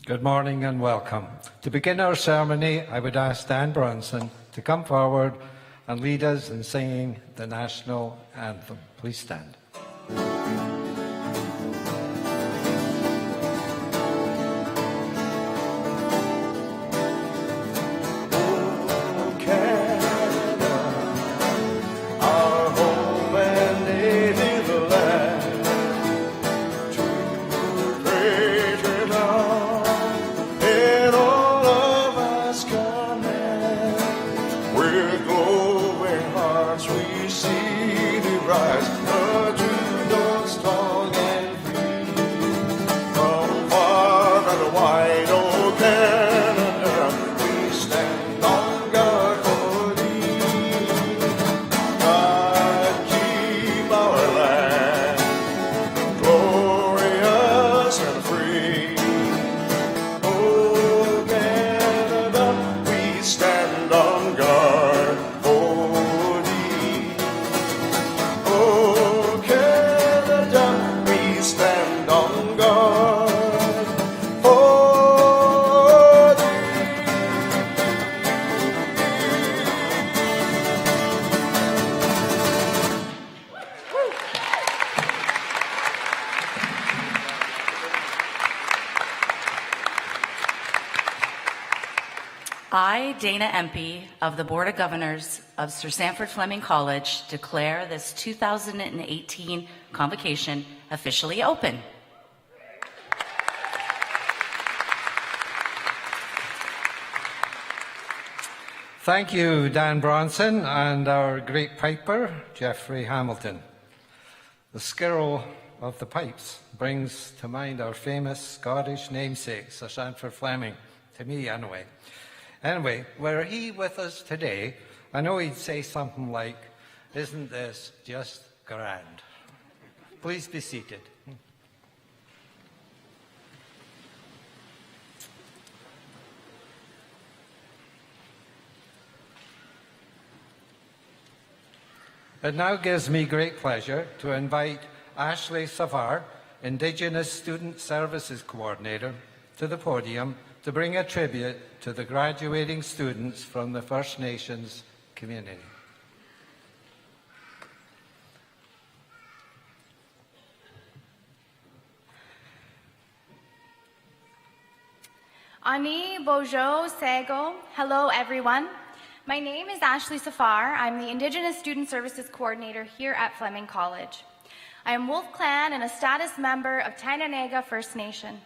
Good morning and welcome. To begin our ceremony, I would ask Dan Bronson to come forward and lead us in singing the national anthem. Please stand. I, Dana Empey, of the Board of Governors of Sir Sandford Fleming College, declare this 2018 Convocation officially open. Thank you, Dan Bronson, and our great piper, Geoffrey Hamilton. The skirl of the pipes brings to mind our famous Scottish namesake, Sir Sandford Fleming, to me anyway. Anyway, were he with us today, I know he'd say something like, "Isn't this just grand?" Please be seated. It now gives me great pleasure to invite Ashley Savar, Indigenous Student Services Coordinator, to the podium to bring a tribute to the graduating students from the First Nations community. Ani Bojo Sego. Hello, everyone. My name is Ashley Safar. I'm the Indigenous Student Services Coordinator here at Fleming College. I am Wolf Clan and a status member of Tainanega First Nation.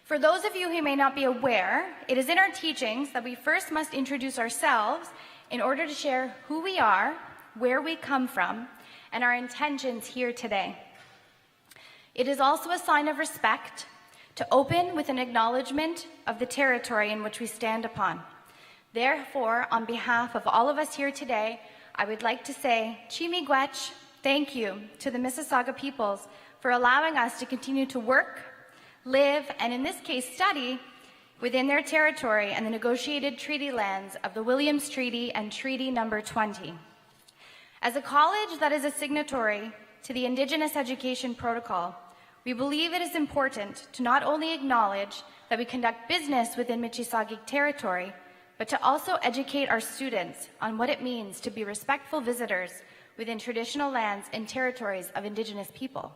For those of you who may not be aware, it is in our teachings that we first must introduce ourselves in order to share who we are, where we come from, and our intentions here today. It is also a sign of respect to open with an acknowledgement of the territory in which we stand upon. Therefore, on behalf of all of us here today, I would like to say, Chimigwech, thank you to the Mississauga peoples for allowing us to continue to work, live, and in this case study, within their territory and the negotiated treaty lands of the Williams Treaty and Treaty Number 20. As a college that is a signatory to the Indigenous Education Protocol, we believe it is important to not only acknowledge that we conduct business within Mississauga territory, but to also educate our students on what it means to be respectful visitors within traditional lands and territories of Indigenous people.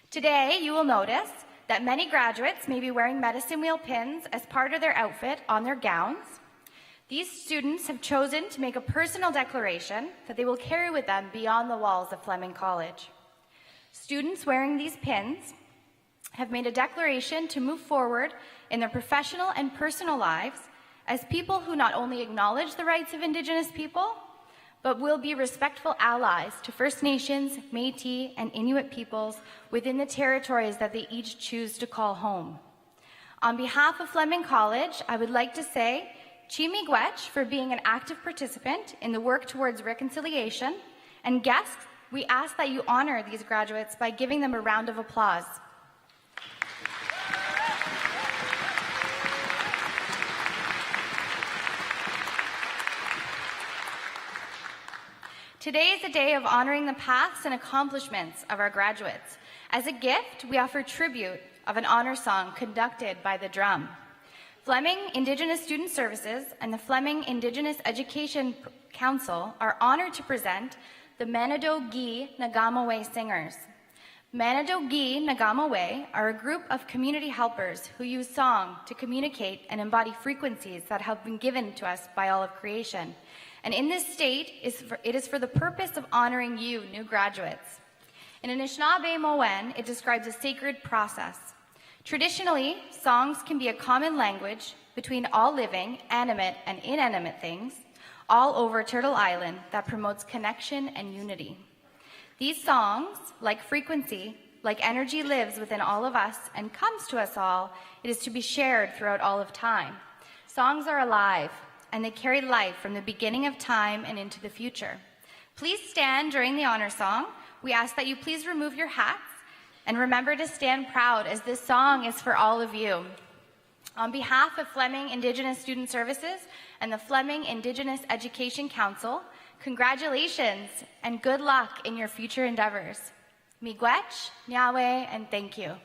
Today, you will notice that many graduates may be wearing medicine wheel pins as part of their outfit on their gowns. These students have chosen to make a personal declaration that they will carry with them beyond the walls of Fleming College. Students wearing these pins have made a declaration to move forward in their professional and personal lives as people who not only acknowledge the rights of Indigenous people, but will be respectful allies to First Nations, Métis, and Inuit peoples within the territories that they each choose to call home. On behalf of Fleming College, I would like to say Chimigwech for being an active participant in the work towards reconciliation, and guests, we ask that you honor these graduates by giving them a round of applause. Today is a day of honoring the paths and accomplishments of our graduates. As a gift, we offer tribute of an honor song conducted by the drum. Fleming Indigenous Student Services and the Fleming Indigenous Education Council are honored to present the Manado-Gi Nagamaway Singers. Manado-Gi Nagamaway are a group of community helpers who use song to communicate and embody frequencies that have been given to us by all of creation. And in this state, it is for the purpose of honoring you, new graduates. In Anishinaabe Moen, it describes a sacred process. Traditionally, songs can be a common language between all living, animate, and inanimate things all over Turtle Island that promotes connection and unity. These songs, like frequency, like energy, lives within all of us and comes to us all. It is to be shared throughout all of time. Songs are alive, and they carry life from the beginning of time and into the future. Please stand during the honor song. We ask that you please remove your hats and remember to stand proud, as this song is for all of you. On behalf of Fleming Indigenous Student Services and the Fleming Indigenous Education Council, congratulations and good luck in your future endeavors. Miigwech, Nyahweh, and thank you.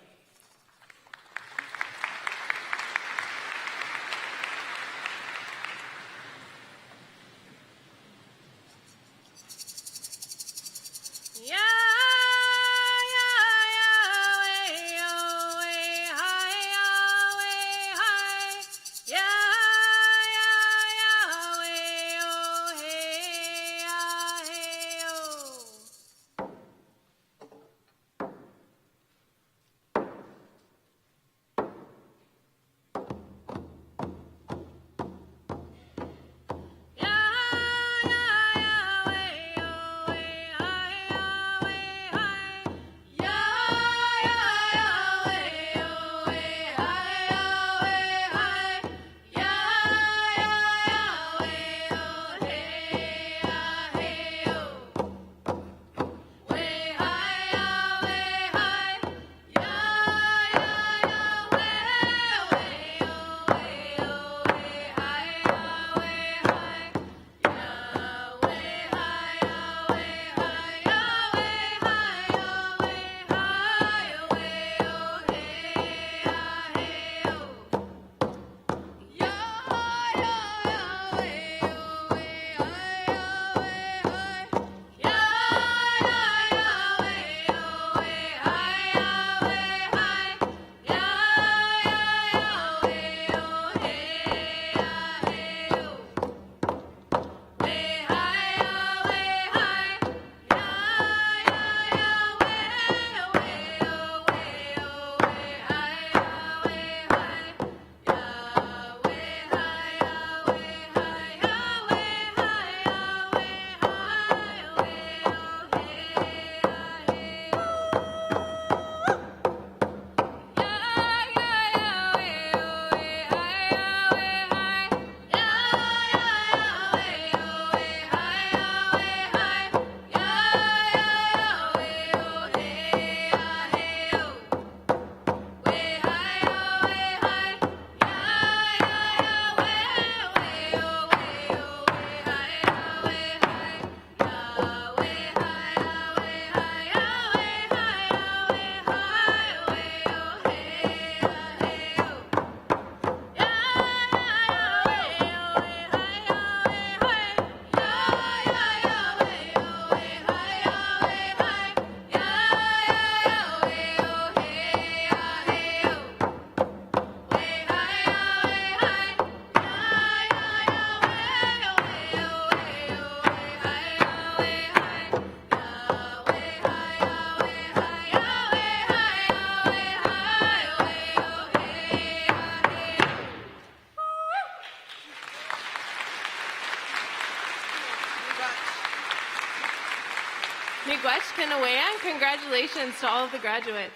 Miigwech and congratulations to all of the graduates.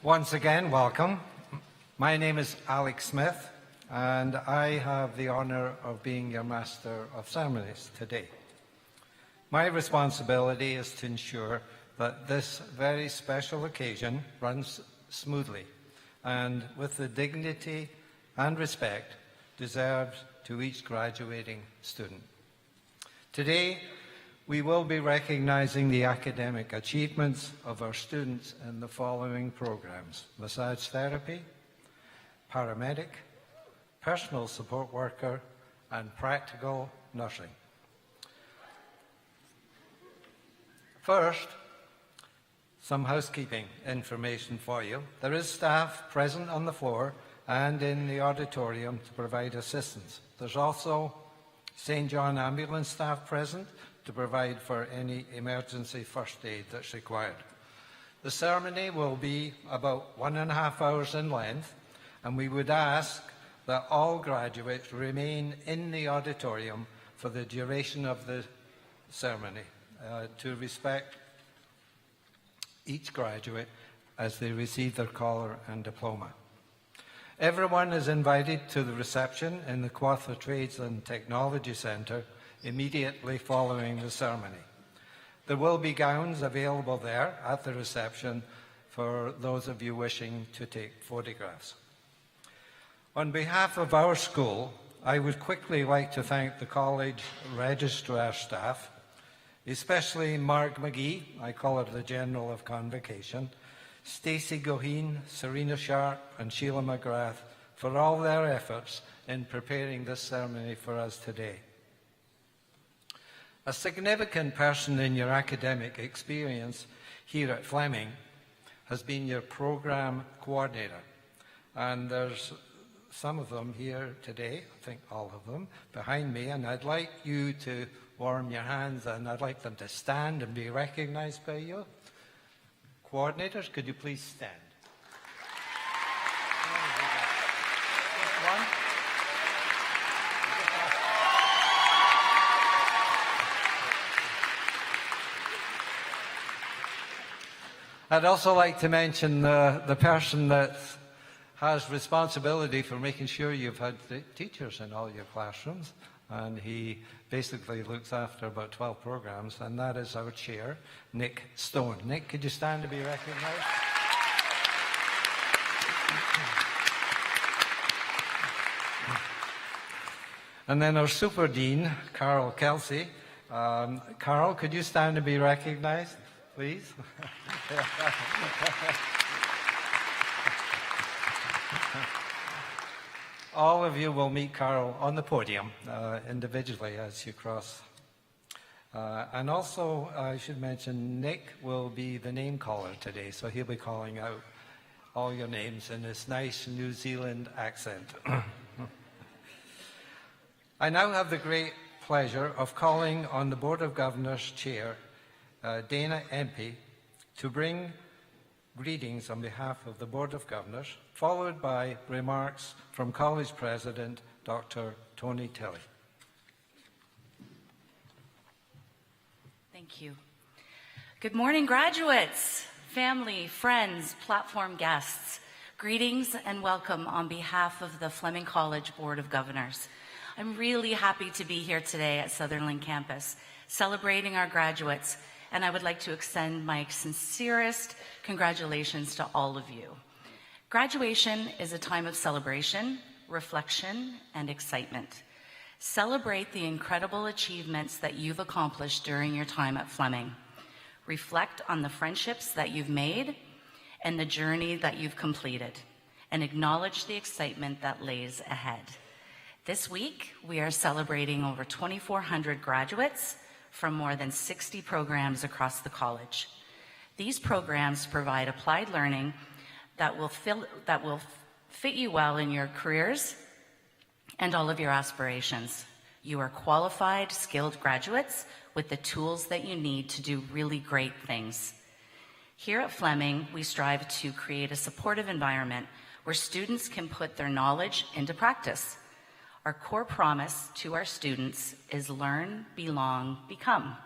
Once again, welcome. My name is Alex Smith, and I have the honor of being your Master of Ceremonies today. My responsibility is to ensure that this very special occasion runs smoothly and with the dignity and respect deserves to each graduating student. Today, we will be recognizing the academic achievements of our students in the following programs: massage therapy, paramedic, personal support worker, and practical nursing. First, some housekeeping information for you. There is staff present on the floor and in the auditorium to provide assistance. There's also St. John ambulance staff present to provide for any emergency first aid that's required. The ceremony will be about 1.5 hours in length, and we would ask that all graduates remain in the auditorium for the duration of the ceremony to respect each graduate as they receive their collar and diploma. Everyone is invited to the reception in the Quathra Trades and Technology Centre immediately following the ceremony. There will be gowns available there at the reception for those of you wishing to take photographs. On behalf of our school, I would quickly like to thank the college registrar staff, especially Mark McGee, I call her the General of Convocation, Stacey Goheen, Serena Sharp, and Sheila McGrath for all their efforts in preparing this ceremony for us today. A significant person in your academic experience here at Fleming has been your program coordinator, and there's some of them here today, I think all of them, behind me, and I'd like you to warm your hands and I'd like them to stand and be recognized by you. Coordinators, could you please stand? Just one. I'd also like to mention the person that has responsibility for making sure you've had the teachers in all your classrooms, and he basically looks after about 12 programs, and that is our chair, Nick Stone. Nick, could you stand to be recognized? And then our super dean, Carol Kelsey. Carol, could you stand to be recognized, please? All of you will meet Carol on the podium individually as you cross. And also, I should mention, Nick will be the name caller today, so he'll be calling out all your names in this nice New Zealand accent. I now have the great pleasure of calling on the Board of Governors Chair, Dana Empey, to bring greetings on behalf of the Board of Governors, followed by remarks from College President Dr. Tony Tilley. Thank you. Good morning, graduates, family, friends, platform guests. Greetings and welcome on behalf of the Fleming College Board of Governors. I'm really happy to be here today at Sutherland Campus, celebrating our graduates, and I would like to extend my sincerest congratulations to all of you. Graduation is a time of celebration, reflection, and excitement. Celebrate the incredible achievements that you've accomplished during your time at Fleming. Reflect on the friendships that you've made and the journey that you've completed, and acknowledge the excitement that lays ahead. This week, we are celebrating over 2,400 graduates from more than 60 programs across the college. These programs provide applied learning that will fit you well in your careers and all of your aspirations. You are qualified, skilled graduates with the tools that you need to do really great things. Here at Fleming, we strive to create a supportive environment where students can put their knowledge into practice. Our core promise to our students is learn, belong, become.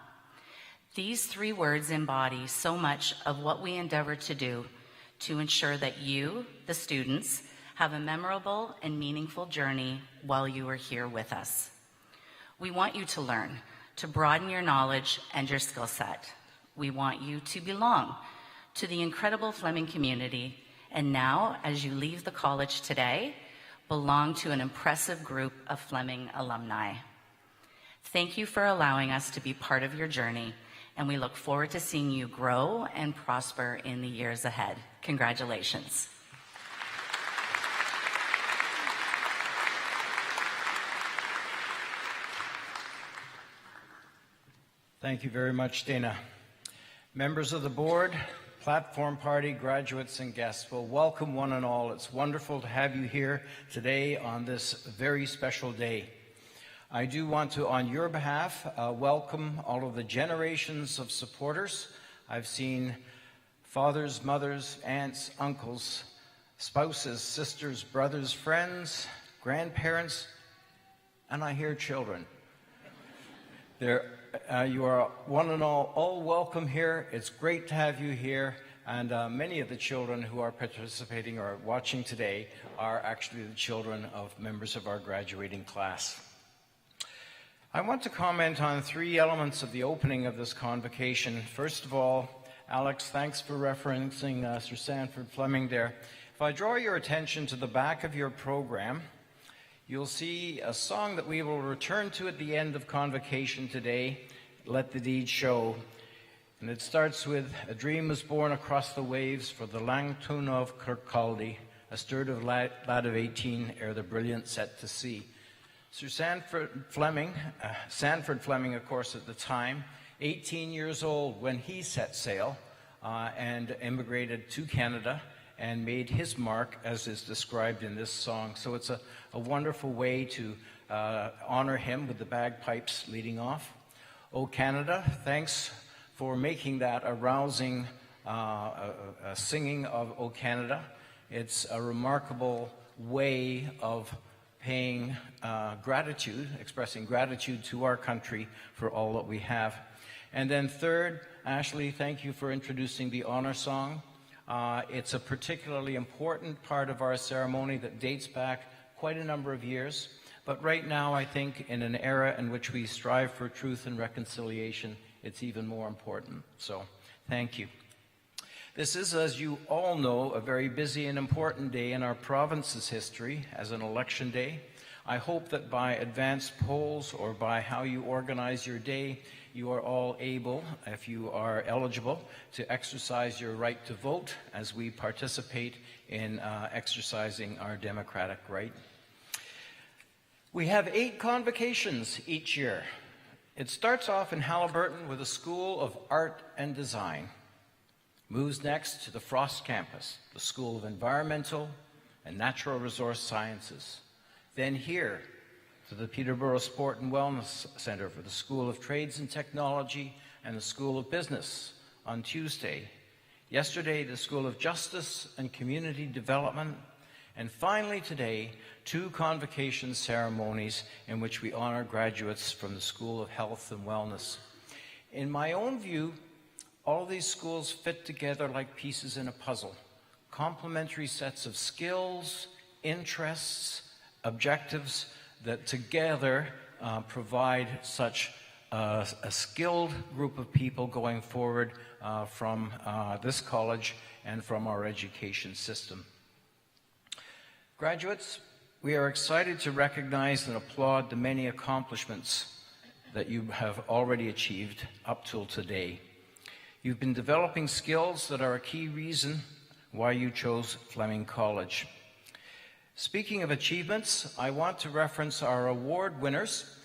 These three words embody so much of what we endeavor to do to ensure that you, the students, have a memorable and meaningful journey while you are here with us. We want you to learn, to broaden your knowledge and your skill set. We want you to belong to the incredible Fleming community. And now, as you leave the college today, belong to an impressive group of Fleming alumni. Thank you for allowing us to be part of your journey, and we look forward to seeing you grow and prosper in the years ahead. Congratulations. Thank you very much, Dana. Members of the board, platform party, graduates, and guests, well, welcome one and all. It's wonderful to have you here today on this very special day. I do want to, on your behalf, welcome all of the generations of supporters. I've seen fathers, mothers, aunts, uncles, spouses, sisters, brothers, friends, grandparents, and I hear children. You are one and all welcome here. It's great to have you here. And many of the children who are participating or watching today are actually the children of members of our graduating class. I want to comment on three elements of the opening of this convocation. First of all, Alex, thanks for referencing Sir Sanford Fleming there. If I draw your attention to the back of your program, you'll see a song that we will return to at the end of Convocation today, Let the Deed Show. And it starts with, a dream was born across the waves for the lang tune of Kirkcaldy, a sturdy lad of 18 ere the brilliant set to sea. Sir Sanford Fleming, of course, at the time, 18 years old when he set sail and immigrated to Canada and made his mark as is described in this song. So it's a wonderful way to honor him with the bagpipes leading off. O Canada, thanks for making that a rousing singing of O Canada. It's a remarkable way of paying gratitude, expressing gratitude to our country for all that we have. And then third, Ashley, thank you for introducing the honor song. It's a particularly important part of our ceremony that dates back quite a number of years. But right now, I think in an era in which we strive for truth and reconciliation, it's even more important. So thank you. This is, as you all know, a very busy and important day in our province's history as an election day. I hope that by advanced polls or by how you organize your day, you are all able, if you are eligible, to exercise your right to vote as we participate in exercising our democratic right. We have 8 convocations each year. It starts off in Haliburton with a School of Art and Design. Moves next to the Frost Campus, the School of Environmental and Natural Resource Sciences. Then here to the Peterborough Sport and Wellness Centre for the School of Trades and Technology and the School of Business on Tuesday. Yesterday, the School of Justice and Community Development. And finally today, 2 convocation ceremonies in which we honor graduates from the School of Health and Wellness. In my own view, all of these schools fit together like pieces in a puzzle, complementary sets of skills, interests, objectives that together provide such a skilled group of people going forward from this college and from our education system. Graduates, we are excited to recognize and applaud the many accomplishments that you have already achieved up till today. You've been developing skills that are a key reason why you chose Fleming College. Speaking of achievements, I want to reference our award winners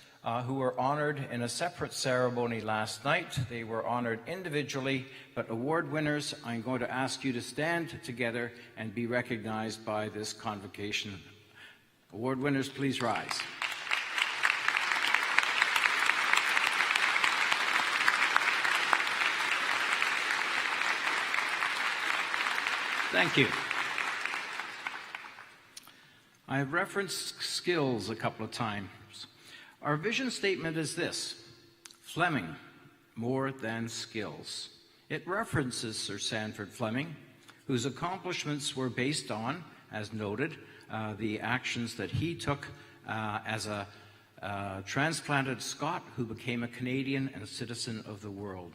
who were honored in a separate ceremony last night. They were honored individually, but award winners, I'm going to ask you to stand together and be recognized by this convocation. Award winners, please rise. Thank you. I have referenced skills a couple of times. Our vision statement is this: Fleming, more than skills. It references Sir Sanford Fleming, whose accomplishments were based on, as noted, the actions that he took as a transplanted Scot who became a Canadian and a citizen of the world.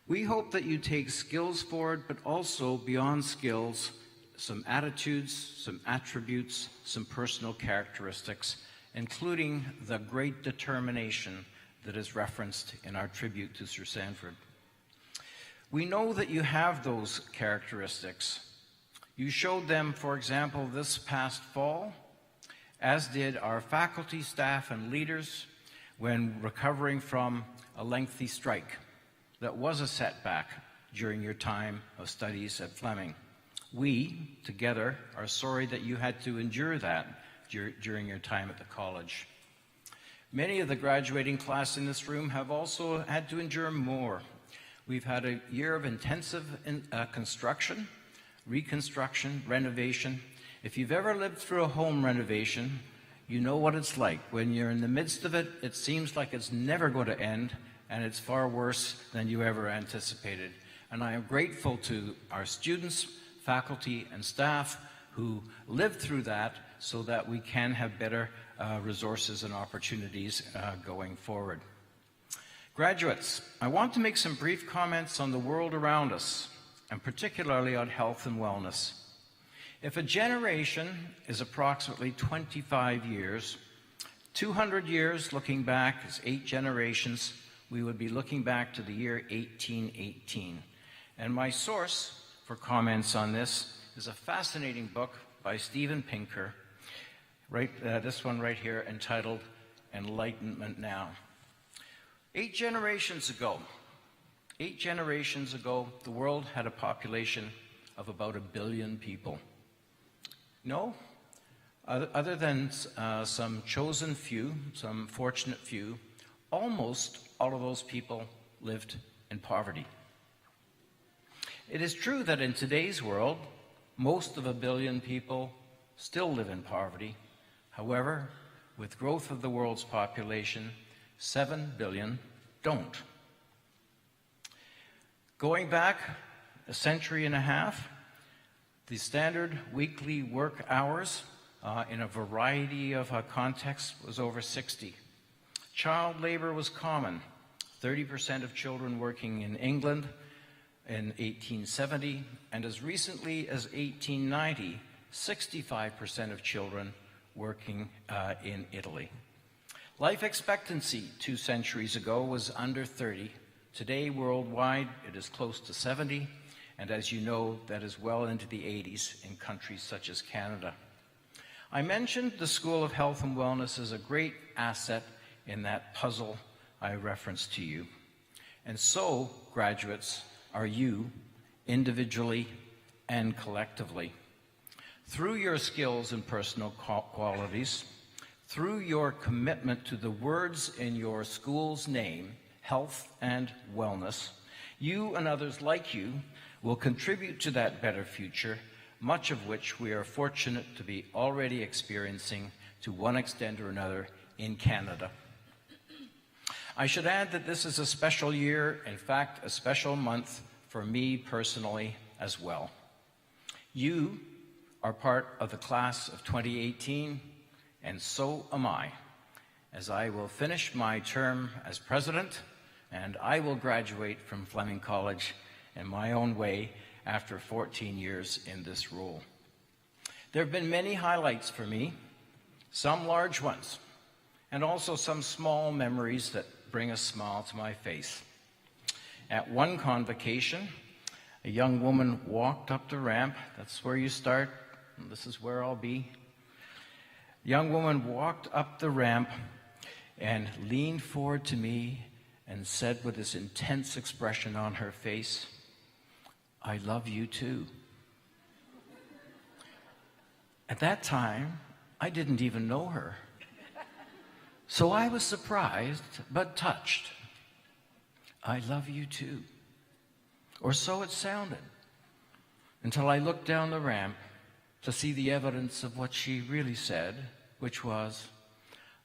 We hope that you take skills forward, but also beyond skills, some attitudes, some attributes, some personal characteristics, including the great determination that is referenced in our tribute to Sir Sanford. We know that you have those characteristics. You showed them, for example, this past fall, as did our faculty, staff, and leaders when recovering from a lengthy strike that was a setback during your time of studies at Fleming. We, together, are sorry that you had to endure that during your time at the college. Many of the graduating class in this room have also had to endure more. We've had a year of intensive construction, reconstruction, renovation. If you've ever lived through a home renovation, you know what it's like. When you're in the midst of it, it seems like it's never going to end, and it's far worse than you ever anticipated. And I am grateful to our students, faculty, and staff who lived through that so that we can have better resources and opportunities going forward. Graduates, I want to make some brief comments on the world around us, and particularly on health and wellness. If a generation is approximately 25 years, 200 years looking back is 8 generations, we would be looking back to the year 1818. And my source for comments on this is a fascinating book by Steven Pinker, this one right here, entitled Enlightenment Now. 8 generations ago, the world had a population of about 1 billion people. No, other than some chosen few, some fortunate few, almost all of those people lived in poverty. It is true that in today's world, most of 1 billion people still live in poverty. However, with growth of the world's population, 7 billion don't. Going back a century and a half, the standard weekly work hours in a variety of contexts was over 60. Child labor was common. 30% of children working in England in 1870, and as recently as 1890, 65% of children working in Italy. Life expectancy 2 centuries ago was under 30. Today, worldwide, it is close to 70, and as you know, that is well into the 80s in countries such as Canada. I mentioned the School of Health and Wellness as a great asset in that puzzle I referenced to you. And so, graduates, are you, individually and collectively. Through your skills and personal qualities, through your commitment to the words in your school's name, health and wellness, you and others like you will contribute to that better future, much of which we are fortunate to be already experiencing to one extent or another in Canada. I should add that this is a special year, in fact, a special month for me personally as well. You are part of the class of 2018, and so am I, as I will finish my term as president, and I will graduate from Fleming College in my own way after 14 years in this role. There have been many highlights for me, some large ones, and also some small memories that bring a smile to my face. At one convocation, a young woman walked up the ramp. That's where you start, and this is where I'll be. A young woman walked up the ramp and leaned forward to me and said with this intense expression on her face, "I love you too." At that time, I didn't even know her. So I was surprised, but touched. "I love you too." Or so it sounded, until I looked down the ramp to see the evidence of what she really said, which was,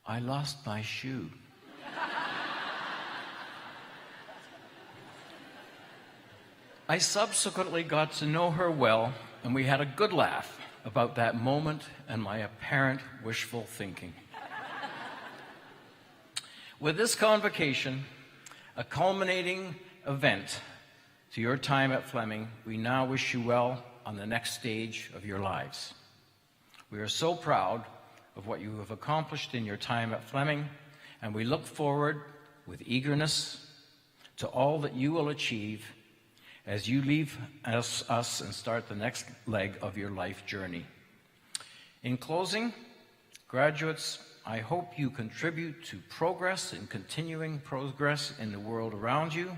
"I lost my shoe." I subsequently got to know her well, and we had a good laugh about that moment and my apparent wishful thinking. With this convocation, a culminating event to your time at Fleming, we now wish you well on the next stage of your lives. We are so proud of what you have accomplished in your time at Fleming, and we look forward with eagerness to all that you will achieve as you leave us and start the next leg of your life journey. In closing, graduates, I hope you contribute to progress and continuing progress in the world around you.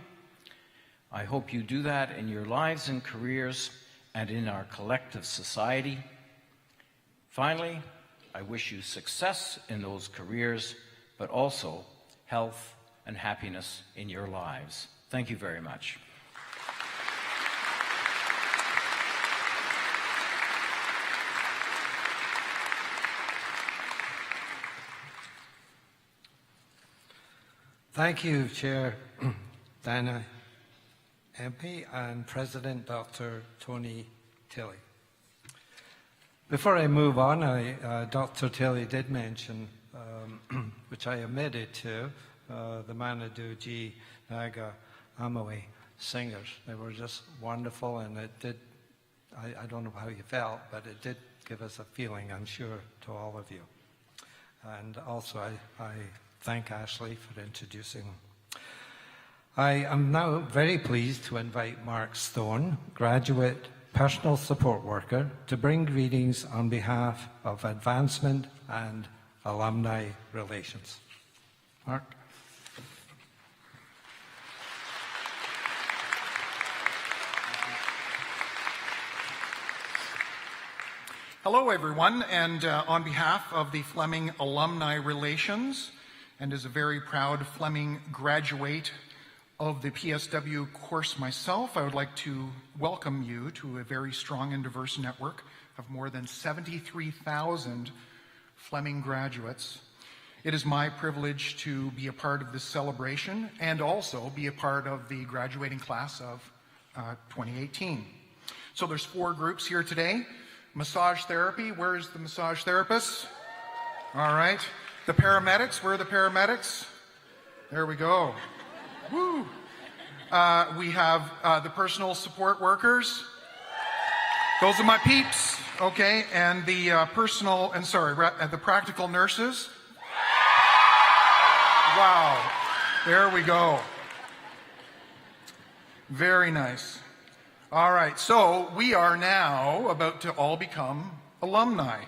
I hope you do that in your lives and careers and in our collective society. Finally, I wish you success in those careers, but also health and happiness in your lives. Thank you very much. Thank you, Chair Dana MP and President Dr. Tony Tilley. Before I move on, Dr. Tilley did mention, which I omitted to, the Manadoo G. Naga Amawi singers. They were just wonderful, and it did, I don't know how you felt, but it did give us a feeling, I'm sure, to all of you. And also, I thank Ashley for introducing them. I am now very pleased to invite Mark Stone, graduate personal support worker, to bring greetings on behalf of Advancement and Alumni Relations. Mark. Hello, everyone, and on behalf of the Fleming Alumni Relations, and as a very proud Fleming graduate of the PSW course myself, I would like to welcome you to a very strong and diverse network of more than 73,000 Fleming graduates. It is my privilege to be a part of this celebration and also be a part of the graduating class of 2018. So there's 4 groups here today. Massage therapy, where's the massage therapists? All right. The paramedics, where are the paramedics? There we go. Woo. We have the personal support workers. Those are my peeps, okay? And the the practical nurses. Wow. There we go. Very nice. All right, so we are now about to all become alumni.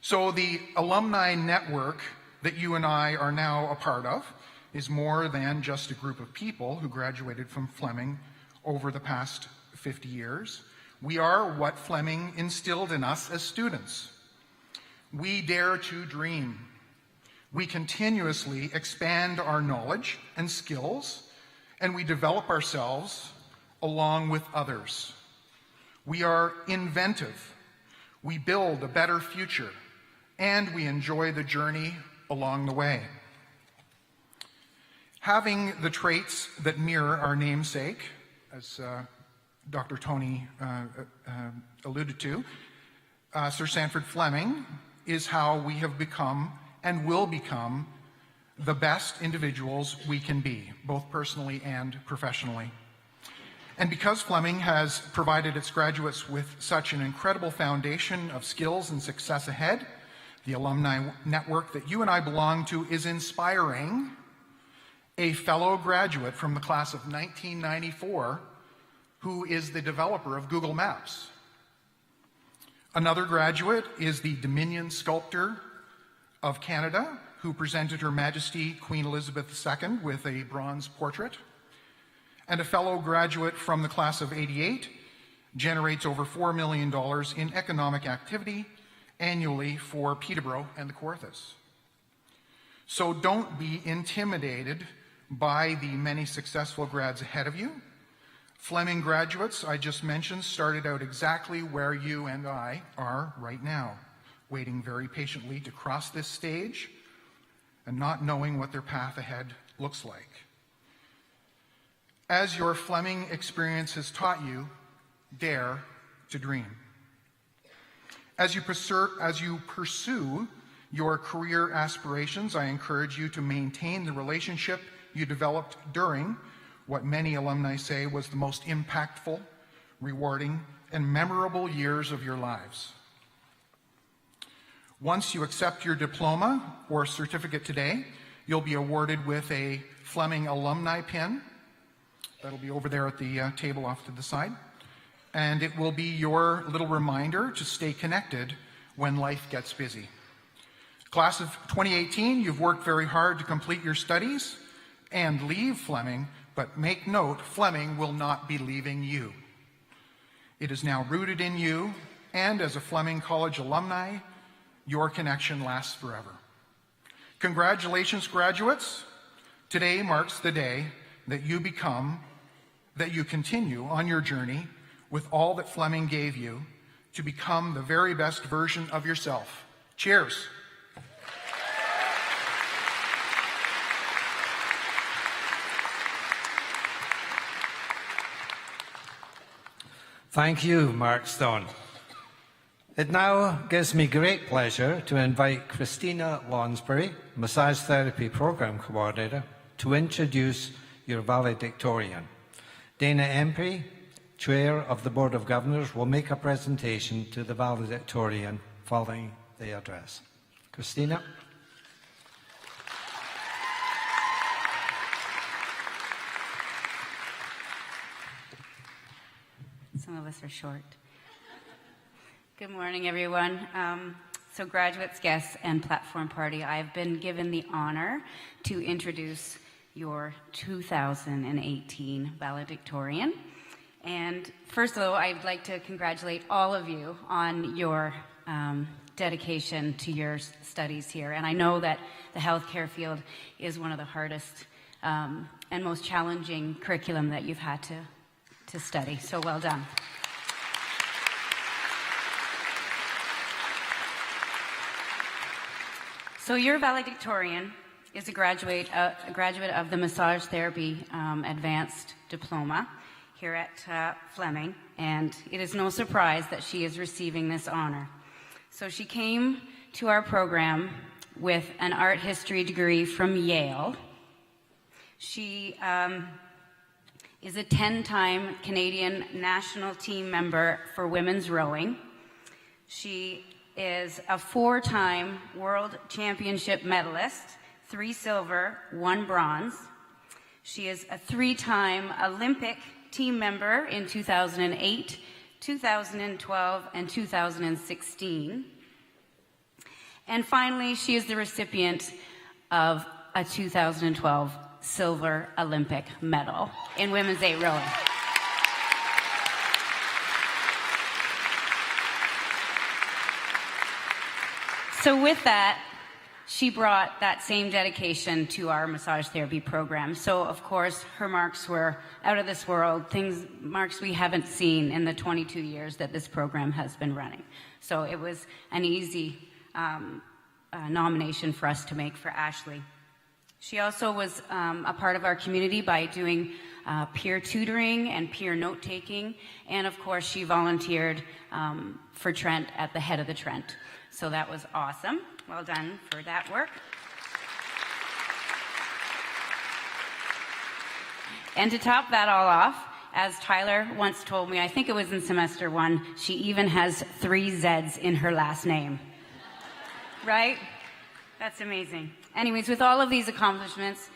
So the alumni network that you and I are now a part of is more than just a group of people who graduated from Fleming over the past 50 years. We are what Fleming instilled in us as students. We dare to dream. We continuously expand our knowledge and skills, and we develop ourselves along with others. We are inventive. We build a better future, and we enjoy the journey along the way. Having the traits that mirror our namesake, as Dr. Tony alluded to, Sir Sanford Fleming, is how we have become and will become the best individuals we can be, both personally and professionally. And because Fleming has provided its graduates with such an incredible foundation of skills and success ahead, the alumni network that you and I belong to is inspiring a fellow graduate from the class of 1994 who is the developer of Google Maps. Another graduate is the Dominion Sculptor of Canada, who presented Her Majesty Queen Elizabeth II with a bronze portrait. And a fellow graduate from the class of '88 generates over $4 million in economic activity annually for Peterborough and the Kawarthas. So don't be intimidated by the many successful grads ahead of you. Fleming graduates, I just mentioned, started out exactly where you and I are right now, waiting very patiently to cross this stage and not knowing what their path ahead looks like. As your Fleming experience has taught you, dare to dream. As you pursue your career aspirations, I encourage you to maintain the relationship you developed during what many alumni say was the most impactful, rewarding, and memorable years of your lives. Once you accept your diploma or certificate today, you'll be awarded with a Fleming Alumni pin. That'll be over there at the table off to the side. And it will be your little reminder to stay connected when life gets busy. Class of 2018, you've worked very hard to complete your studies and leave Fleming, but make note, Fleming will not be leaving you. It is now rooted in you, and as a Fleming College alumni, your connection lasts forever. Congratulations, graduates. Today marks the day that you continue on your journey with all that Fleming gave you to become the very best version of yourself. Cheers. Thank you, Mark Stone. It now gives me great pleasure to invite Christina Lonsbury, Massage Therapy Program Coordinator, to introduce your valedictorian. Dana Empey, Chair of the Board of Governors, will make a presentation to the valedictorian following the address. Christina. Some of us are short. Good morning, everyone. So graduates, guests, and platform party, I've been given the honor to introduce your 2018 valedictorian. And first of all, I'd like to congratulate all of you on your dedication to your studies here. And I know that the healthcare field is one of the hardest and most challenging curriculum that you've had to study. So well done. So your valedictorian is a graduate of the Massage Therapy Advanced Diploma here at Fleming, and it is no surprise that she is receiving this honor. So she came to our program with an art history degree from Yale. She is a 10-time Canadian national team member for women's rowing. She is a 4-time world championship medalist, 3 silver, 1 bronze. She is a 3-time Olympic team member in 2008, 2012, and 2016. And finally, she is the recipient of a 2012 silver Olympic medal in women's 8 rowing. So with that, she brought that same dedication to our massage therapy program. So of course, her marks were out of this world, marks we haven't seen in the 22 years that this program has been running. So it was an easy nomination for us to make for Ashley. She also was a part of our community by doing peer tutoring and peer note-taking, and of course she volunteered for Trent at the head of the Trent. So that was awesome. Well done for that work. And to top that all off, as Tyler once told me, I think it was in semester 1, she even has 3 Z's in her last name. Right? That's amazing. Anyways, with all of these accomplishments,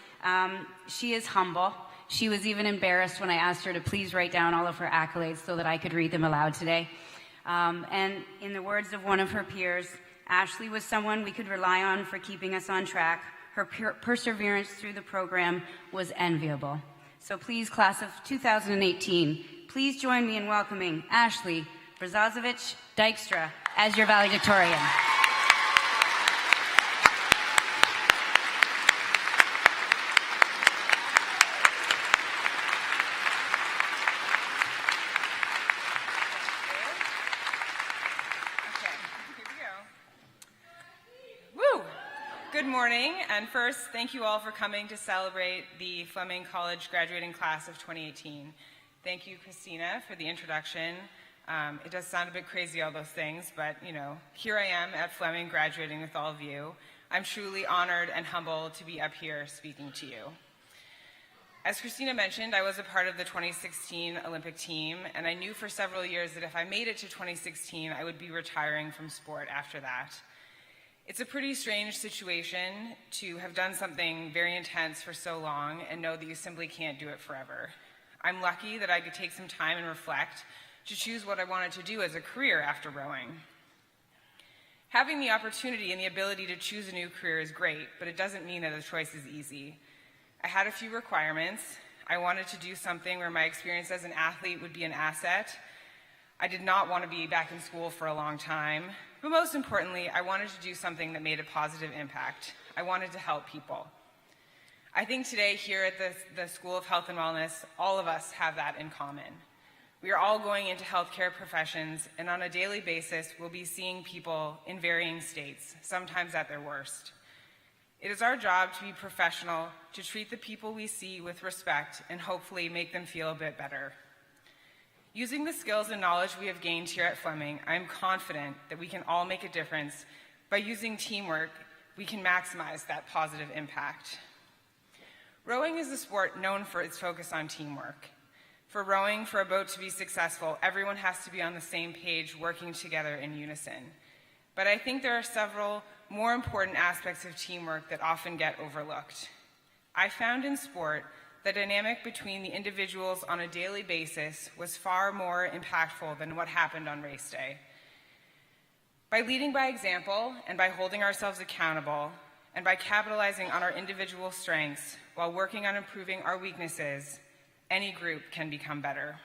she is humble. She was even embarrassed when I asked her to please write down all of her accolades so that I could read them aloud today. And in the words of one of her peers, Ashley was someone we could rely on for keeping us on track. Her perseverance through the program was enviable. So please, class of 2018, please join me in welcoming Ashley Brzozowicz Dykstra as your valedictorian. Good morning, and first, thank you all for coming to celebrate the Fleming College graduating class of 2018. Thank you, Christina, for the introduction. It does sound a bit crazy, all those things, but here I am at Fleming graduating with all of you. I'm truly honored and humbled to be up here speaking to you. As Christina mentioned, I was a part of the 2016 Olympic team, and I knew for several years that if I made it to 2016, I would be retiring from sport after that. It's a pretty strange situation to have done something very intense for so long and know that you simply can't do it forever. I'm lucky that I could take some time and reflect to choose what I wanted to do as a career after rowing. Having the opportunity and the ability to choose a new career is great, but it doesn't mean that the choice is easy. I had a few requirements. I wanted to do something where my experience as an athlete would be an asset. I did not want to be back in school for a long time, but most importantly, I wanted to do something that made a positive impact. I wanted to help people. I think today here at the School of Health and Wellness, all of us have that in common. We are all going into healthcare professions, and on a daily basis, we'll be seeing people in varying states, sometimes at their worst. It is our job to be professional, to treat the people we see with respect, and hopefully make them feel a bit better. Using the skills and knowledge we have gained here at Fleming, I am confident that we can all make a difference. By using teamwork, we can maximize that positive impact. Rowing is a sport known for its focus on teamwork. For rowing, for a boat to be successful, everyone has to be on the same page, working together in unison. But I think there are several more important aspects of teamwork that often get overlooked. I found in sport the dynamic between the individuals on a daily basis was far more impactful than what happened on race day. By leading by example and by holding ourselves accountable and by capitalizing on our individual strengths while working on improving our weaknesses, any group can become better.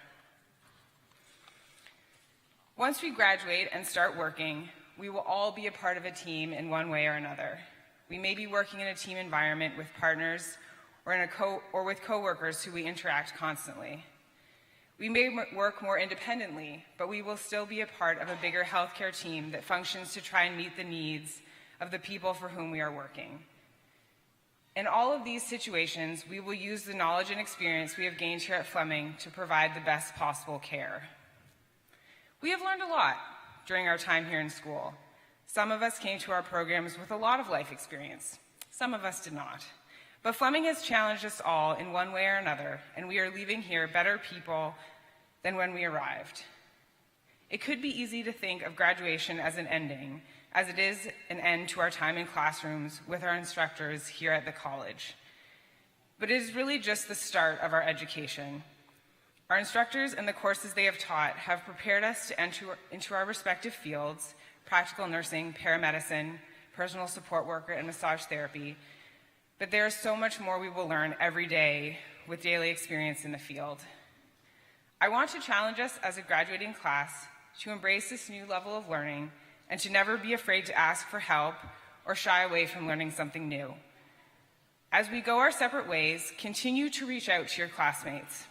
Once we graduate and start working, we will all be a part of a team in one way or another. We may be working in a team environment with partners or with coworkers who we interact constantly. We may work more independently, but we will still be a part of a bigger healthcare team that functions to try and meet the needs of the people for whom we are working. In all of these situations, we will use the knowledge and experience we have gained here at Fleming to provide the best possible care. We have learned a lot during our time here in school. Some of us came to our programs with a lot of life experience. Some of us did not. But Fleming has challenged us all in one way or another, and we are leaving here better people than when we arrived. It could be easy to think of graduation as an ending, as it is an end to our time in classrooms with our instructors here at the college. But it is really just the start of our education. Our instructors and the courses they have taught have prepared us to enter into our respective fields: practical nursing, paramedicine, personal support worker, and massage therapy. But there is so much more we will learn every day with daily experience in the field. I want to challenge us as a graduating class to embrace this new level of learning and to never be afraid to ask for help or shy away from learning something new. As we go our separate ways, continue to reach out to your classmates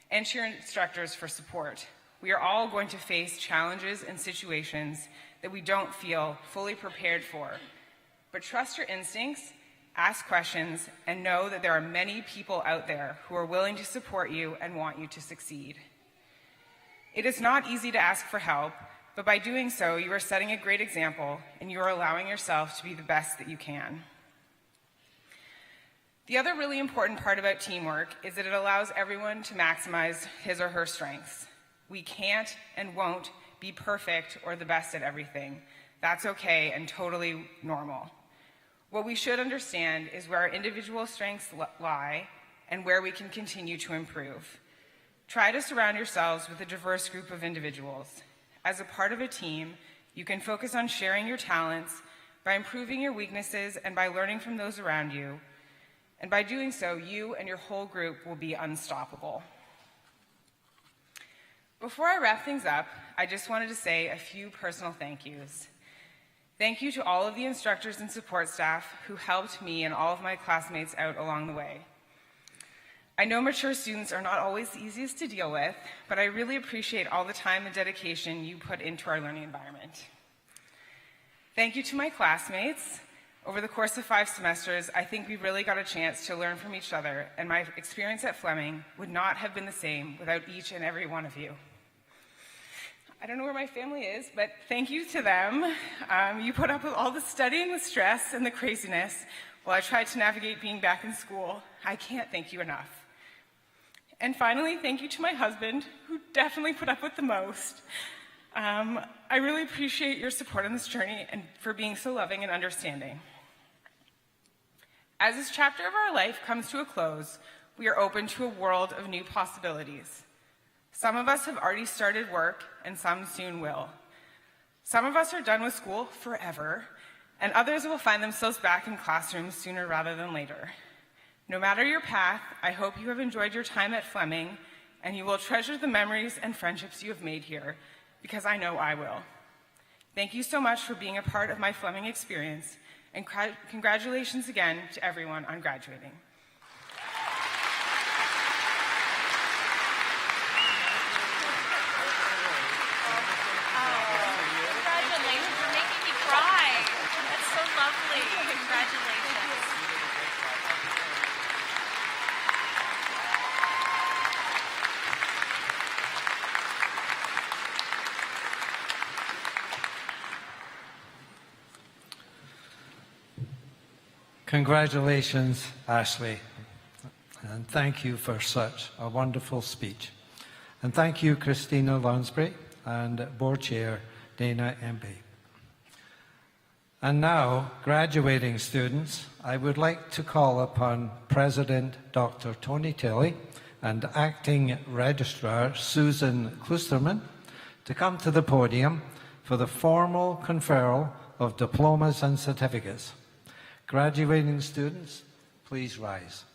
and to your instructors for support. We are all going to face challenges and situations that we don't feel fully prepared for. But trust your instincts, ask questions, and know that there are many people out there who are willing to support you and want you to succeed. It is not easy to ask for help, but by doing so, you are setting a great example and you are allowing yourself to be the best that you can. The other really important part about teamwork is that it allows everyone to maximize his or her strengths. We can't and won't be perfect or the best at everything. That's okay and totally normal. What we should understand is where our individual strengths lie and where we can continue to improve. Try to surround yourselves with a diverse group of individuals. As a part of a team, you can focus on sharing your talents by improving your weaknesses and by learning from those around you. And by doing so, you and your whole group will be unstoppable. Before I wrap things up, I just wanted to say a few personal thank yous. Thank you to all of the instructors and support staff who helped me and all of my classmates out along the way. I know mature students are not always the easiest to deal with, but I really appreciate all the time and dedication you put into our learning environment. Thank you to my classmates. Over the course of 5 semesters, I think we really got a chance to learn from each other, and my experience at Fleming would not have been the same without each and every one of you. I don't know where my family is, but thank you to them. You put up with all the studying, the stress, and the craziness while I tried to navigate being back in school. I can't thank you enough. And finally, thank you to my husband, who definitely put up with the most. I really appreciate your support on this journey and for being so loving and understanding. As this chapter of our life comes to a close, we are open to a world of new possibilities. Some of us have already started work, and some soon will. Some of us are done with school forever, and others will find themselves back in classrooms sooner rather than later. No matter your path, I hope you have enjoyed your time at Fleming, and you will treasure the memories and friendships you have made here, because I know I will. Thank you so much for being a part of my Fleming experience, and congratulations again to everyone on graduating. Congratulations, you're making me cry. That's so lovely. Congratulations. Congratulations, Ashley, and thank you for such a wonderful speech. And thank you, Christina Lonsbury, and Board Chair Dana MP. And now, graduating students, I would like to call upon President Dr. Tony Tilley and Acting Registrar Susan Klusterman to come to the podium for the formal conferral of diplomas and certificates. Graduating students, please rise.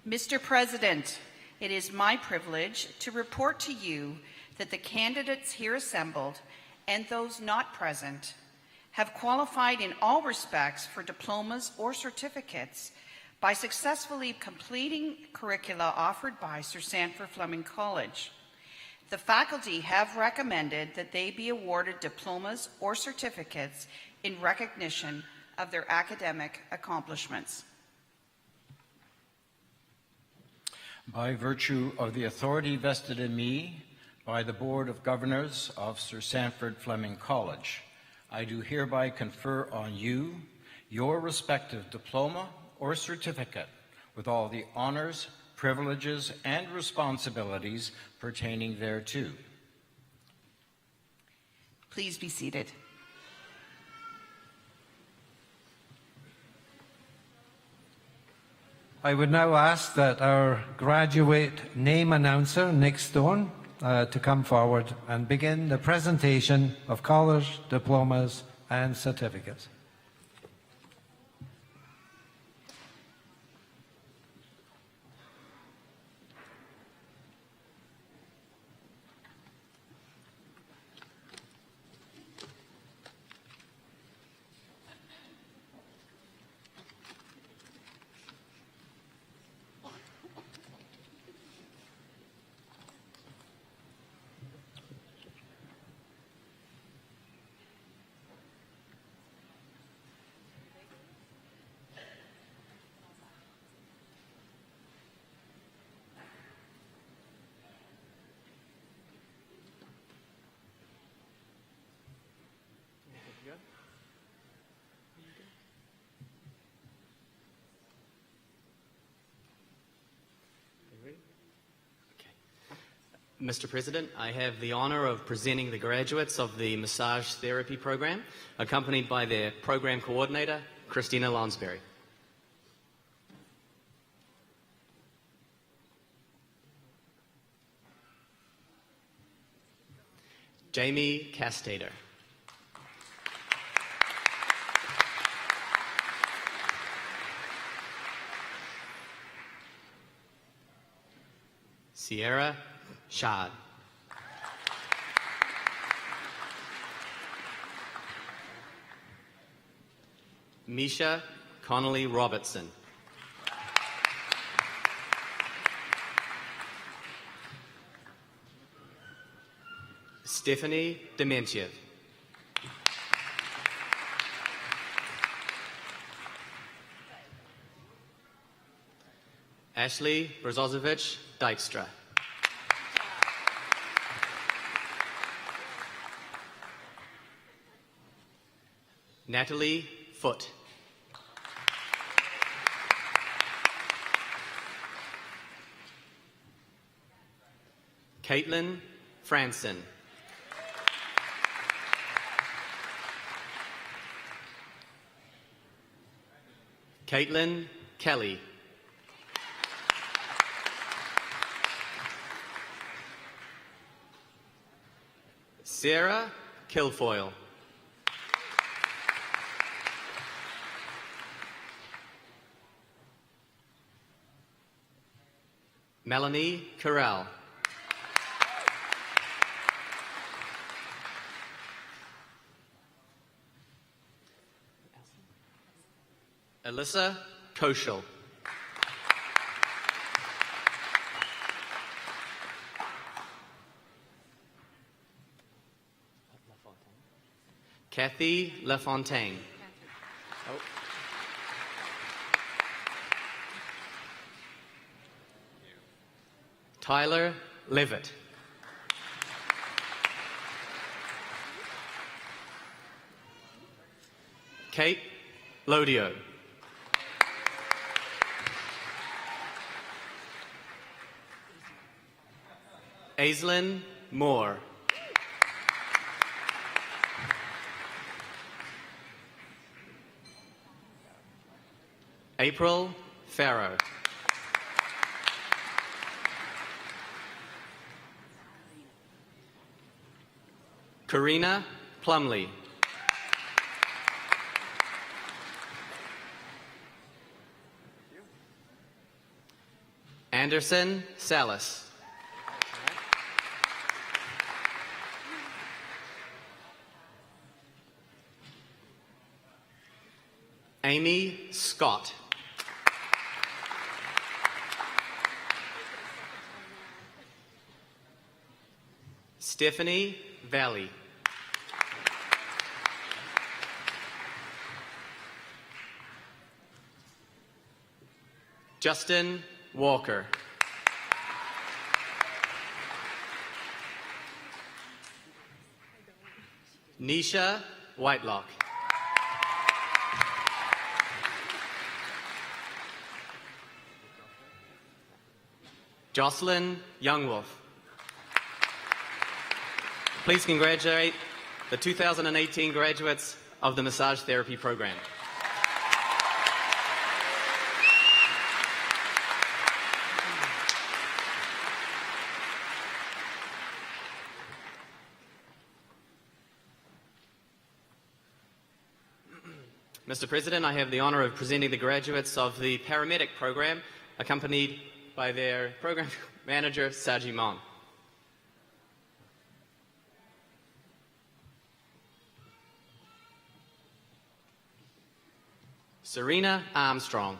Mr. President, it is my privilege to report to you that the candidates here assembled and those not present have qualified in all respects for diplomas or certificates by successfully completing curricula offered by Sir Sandford Fleming College. The faculty have recommended that they be awarded diplomas or certificates in recognition of their academic accomplishments. By virtue of the authority vested in me by the Board of Governors of Sir Sandford Fleming College, I do hereby confer on you your respective diploma or certificate with all the honors, privileges, and responsibilities pertaining thereto. Please be seated. I would now ask that our graduate name announcer, Nick Stone, to come forward and begin the presentation of college diplomas and certificates. Mr. President, I have the honour of presenting the graduates of the Massage Therapy Program, accompanied by their Program Coordinator, Christina Lonsbury. Jamie Castader. Sierra Shad. Misha Connolly Robertson. Stephanie Dementiev. Ashley Brzozowicz Dijkstra. Natalie Foote. Caitlin Franson. Caitlin Kelly. Sarah Kilfoyle. Melanie Corral. Alyssa Koschel. Kathy LaFontaine. Oh. Tyler Levitt. Kate Lodio. Aislinn Moore. April Farrow. Karina Plumley. Anderson Salas. Amy Scott. Stephanie Valley. Justin Walker. Nisha Whitelock. Jocelyn Youngwolf. Please congratulate the 2018 graduates of the Massage Therapy Program. Mr. President, I have the honor of presenting the graduates of the Paramedic Program, accompanied by their program manager, Saji Mon. Serena Armstrong.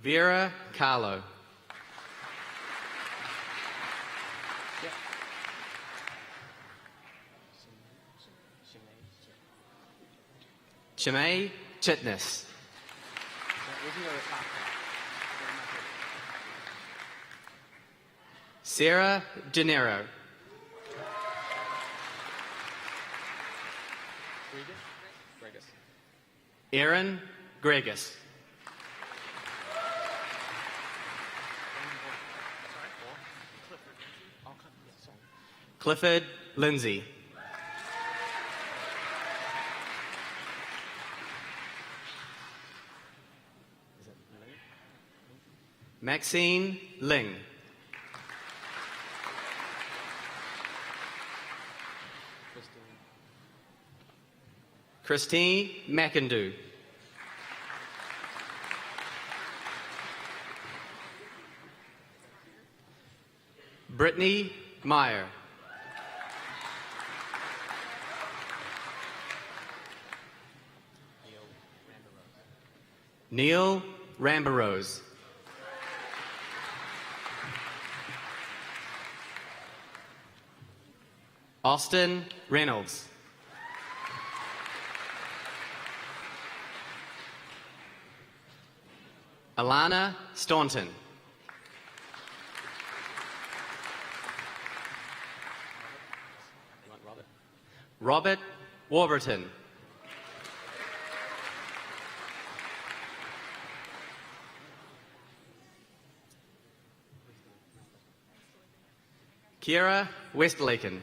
Vera Carlo. Chimay Chitness. Sarah Gennaro. Aaron Gregus. Clifford Lindsay. Maxine Ling. Christine McIndoe. Brittany Meyer. Neil Rambarose. Austin Reynolds. Alana Staunton. Robert Warburton. Kiera Westlaken.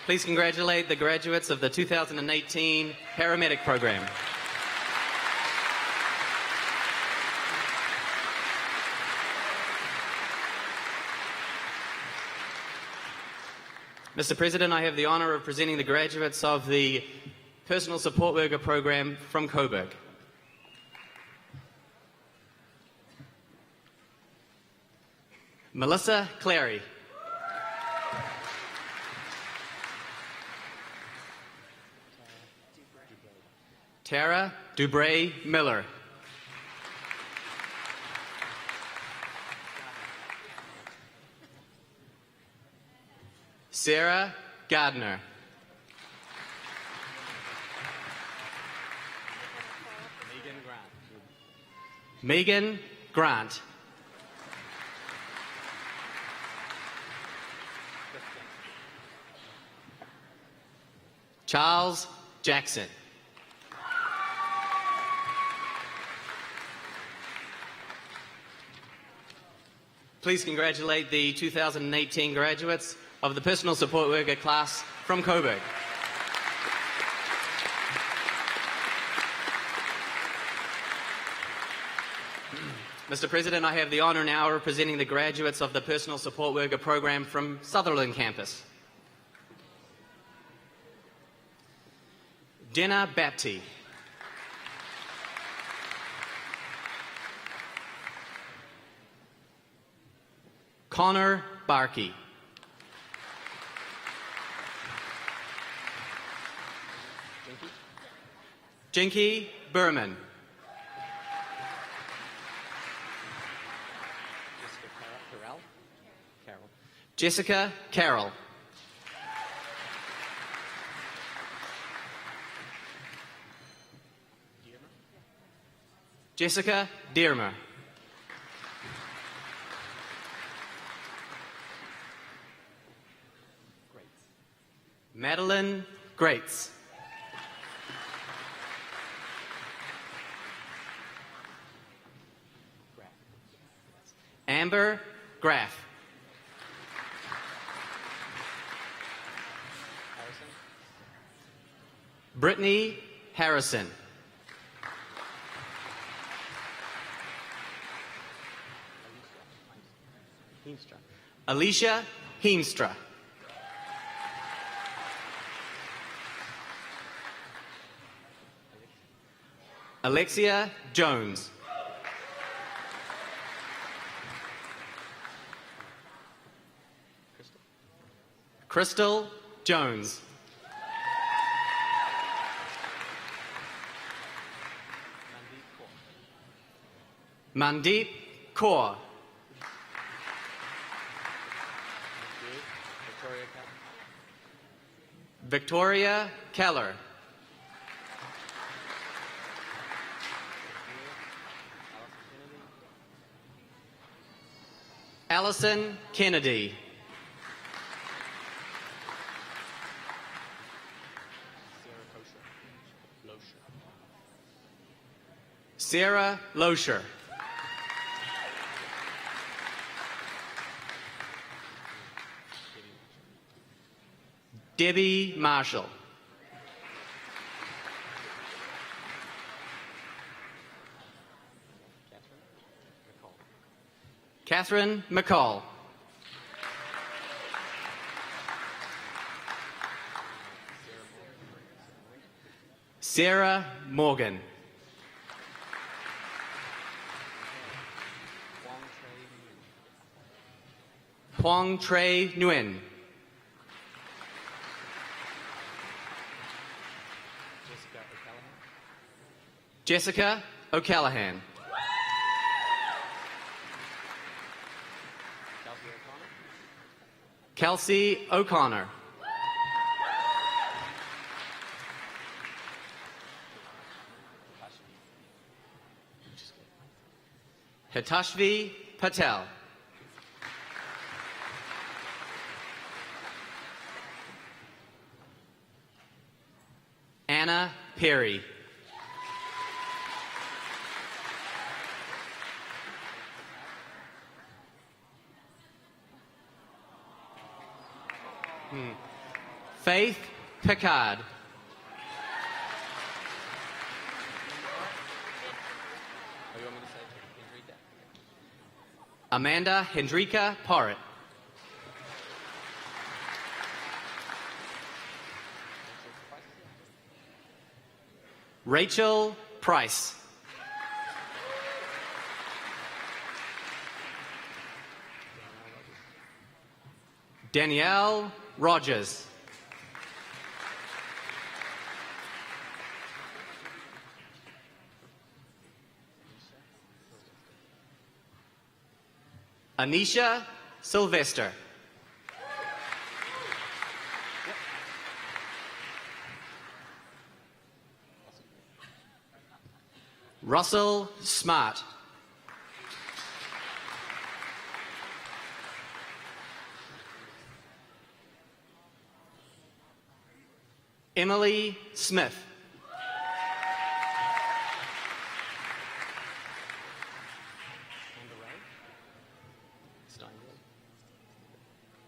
Please congratulate the graduates of the 2018 paramedic program. Mr. President, I have the honor of presenting the graduates of the Personal Support Worker program from Coburg. Melissa Clary. Tara Dubray Miller. Sarah Gardner. Megan Grant. Charles Jackson. Please congratulate the 2018 graduates of the Personal Support Worker class from Coburg. Mr. President, I have the honor now of presenting the graduates of the Personal Support Worker program from Sutherland campus. Jenna Bapty. Connor Barkey. Jinky Berman. Jessica Carroll. Jessica Dearmer. Madeline Greats. Amber Graff. Brittany Harrison. Alicia Heemstra. Alexia Jones. Crystal Jones. Mandeep Kaur. Victoria Keller. Allison Kennedy. Sarah Loescher. Debbie Marshall. Catherine McCall. Sarah Morgan. Huang Trey Nguyen. Jessica O'Callahan. Kelsey O'Connor. Hitashvi Patel. Anna Perry. Faith Picard. Amanda Hendrika Porritt. Rachel Price. Danielle Rogers. Anisha Sylvester. Russell Smart. Emily Smith.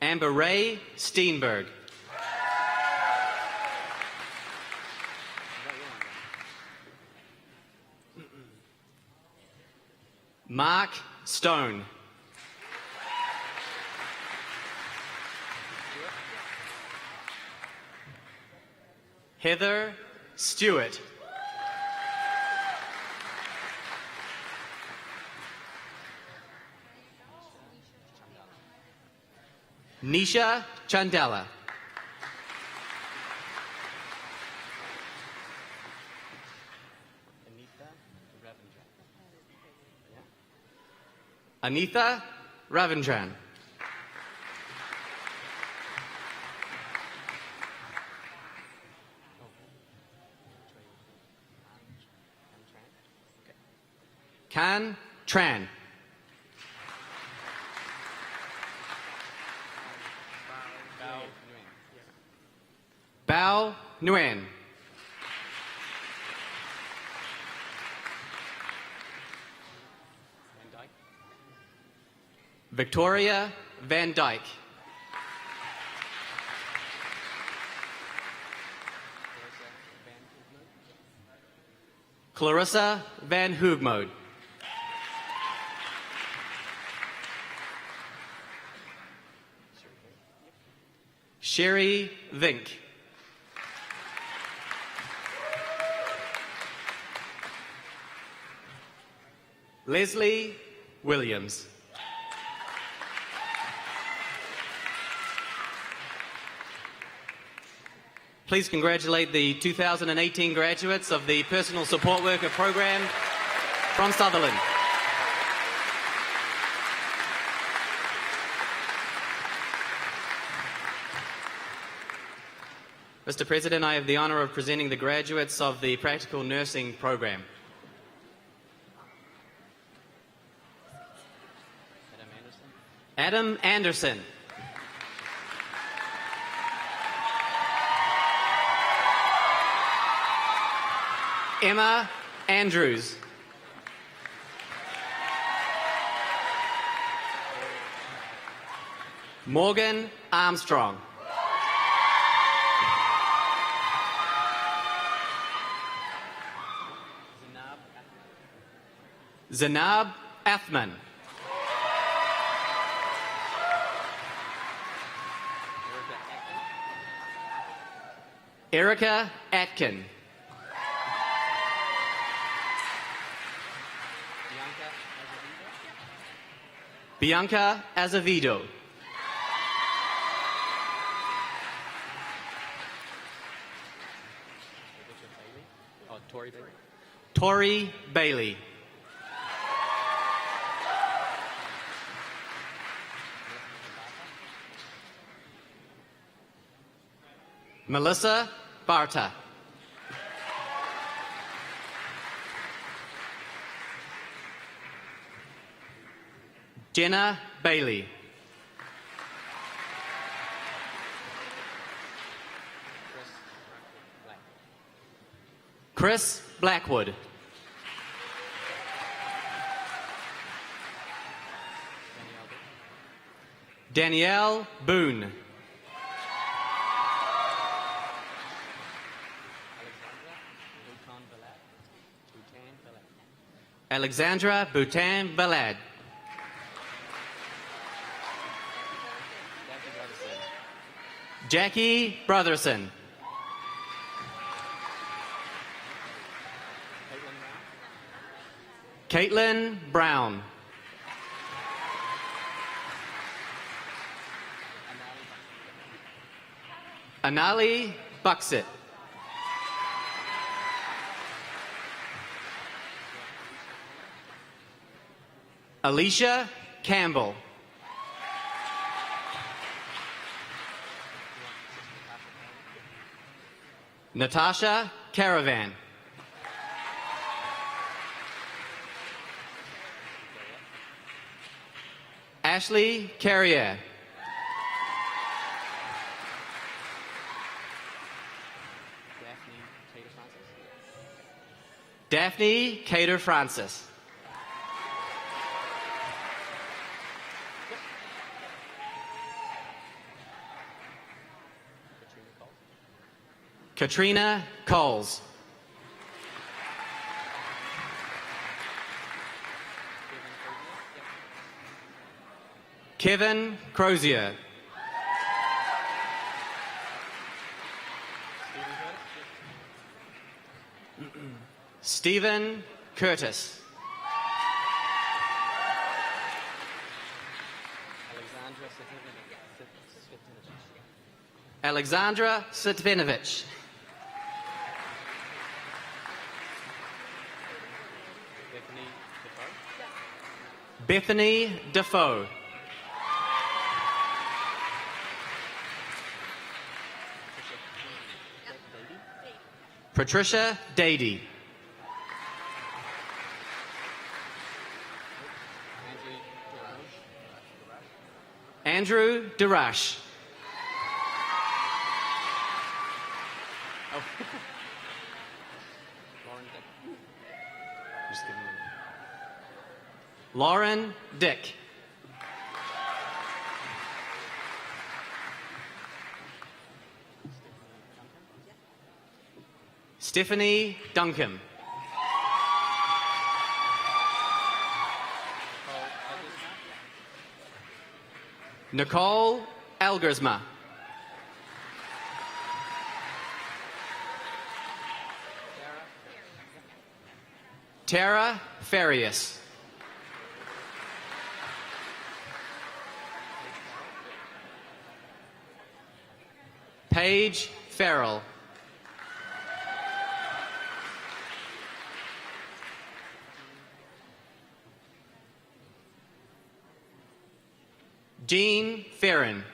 Amber Ray Steenberg. Mark Stone. Heather Stewart. Nisha Chandela. Anitha Ravindran. Can Tran. Bao Nguyen. Victoria Van Dyke. Clarissa Van Hoogmode. Sherry Vink. Leslie Williams. Please congratulate the 2018 graduates of the Personal Support Worker Program from Sutherland. Mr. President, I have the honour of presenting the graduates of the Practical Nursing Program. Adam Anderson. Emma Andrews. Morgan Armstrong. Zanab Athman. Erica Atkin. Bianca Azevedo. Tori Bailey. Melissa Barta. Jenna Bailey. Chris Blackwood. Danielle Boone. Alexandra Boutin Balad. Jackie Brotherson. Caitlin Brown. Anali Buxit. Alicia Campbell. Natasha Caravan. Ashley Carrier. Daphne Cater Francis. Katrina Coles. Kevin Crozier. Stephen Curtis. Alexandra Sitvinovich. Bethany Defoe. Patricia Dady. Andrew Darash. Lauren Dick. Stephanie Duncan. Nicole Elgersma. Tara Farias. Paige Farrell. Jean Farron.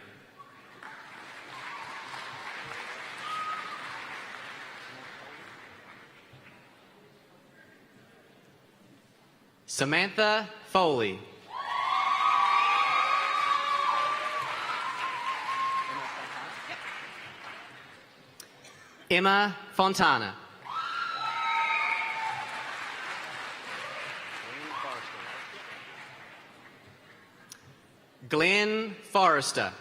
Samantha Foley. Emma Fontana. Glenn Forrester.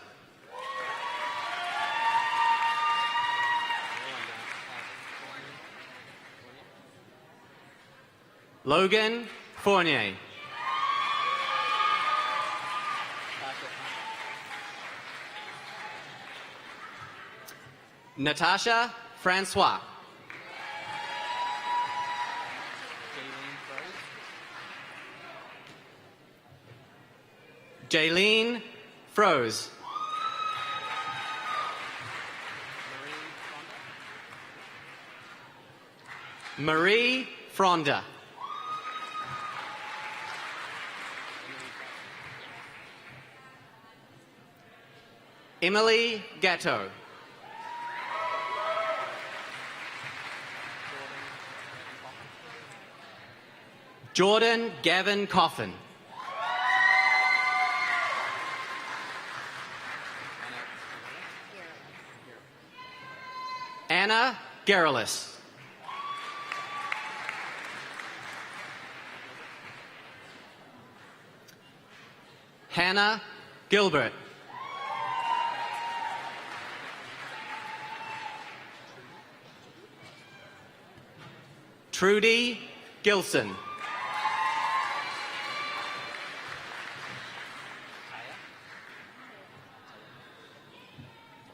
Logan Fournier. Natasha Francois. Jaylene Froze. Marie Fronda. Emily Gatto. Jordan Gavin Coffin. Anna Garalis. Hannah Gilbert. Trudy Gilson.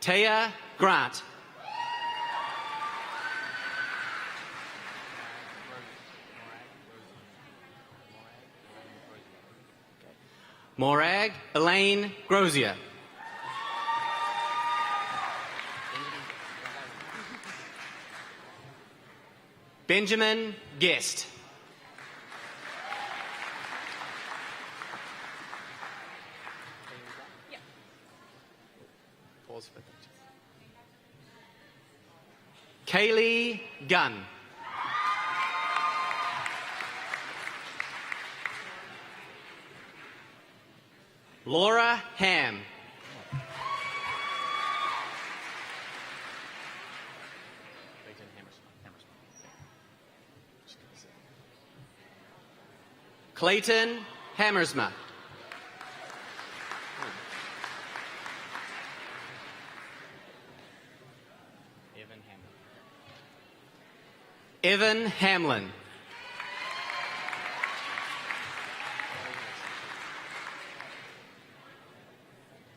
Taya Grant. Morag Elaine Grozier. Benjamin Guest. Pause for that. Kaylee Gunn. Laura Ham. Clayton Hammersma. Evan Hamlin.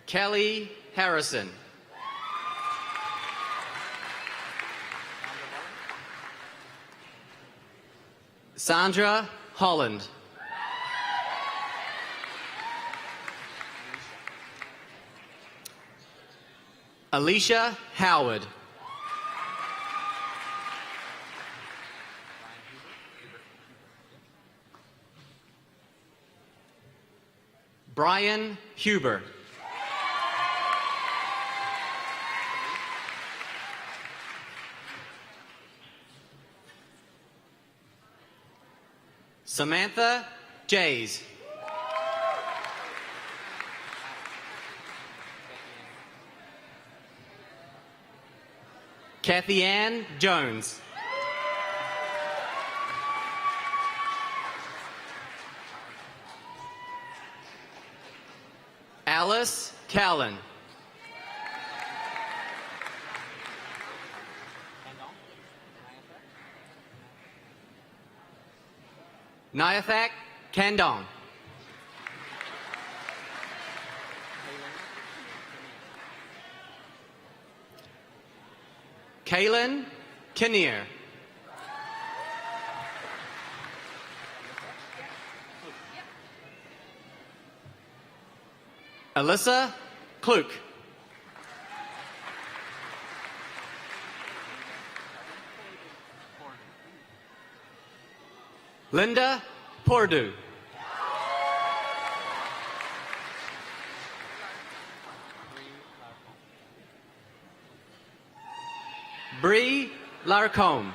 Kelly Harrison. Sandra Holland. Alicia Howard. Brian Huber. Samantha Jays. Kathy Ann Jones. Alice Callan. Nyathak Kandong. Kaylin Kinnear. Alyssa Kluk. Linda Pordu. Bree Larcombe.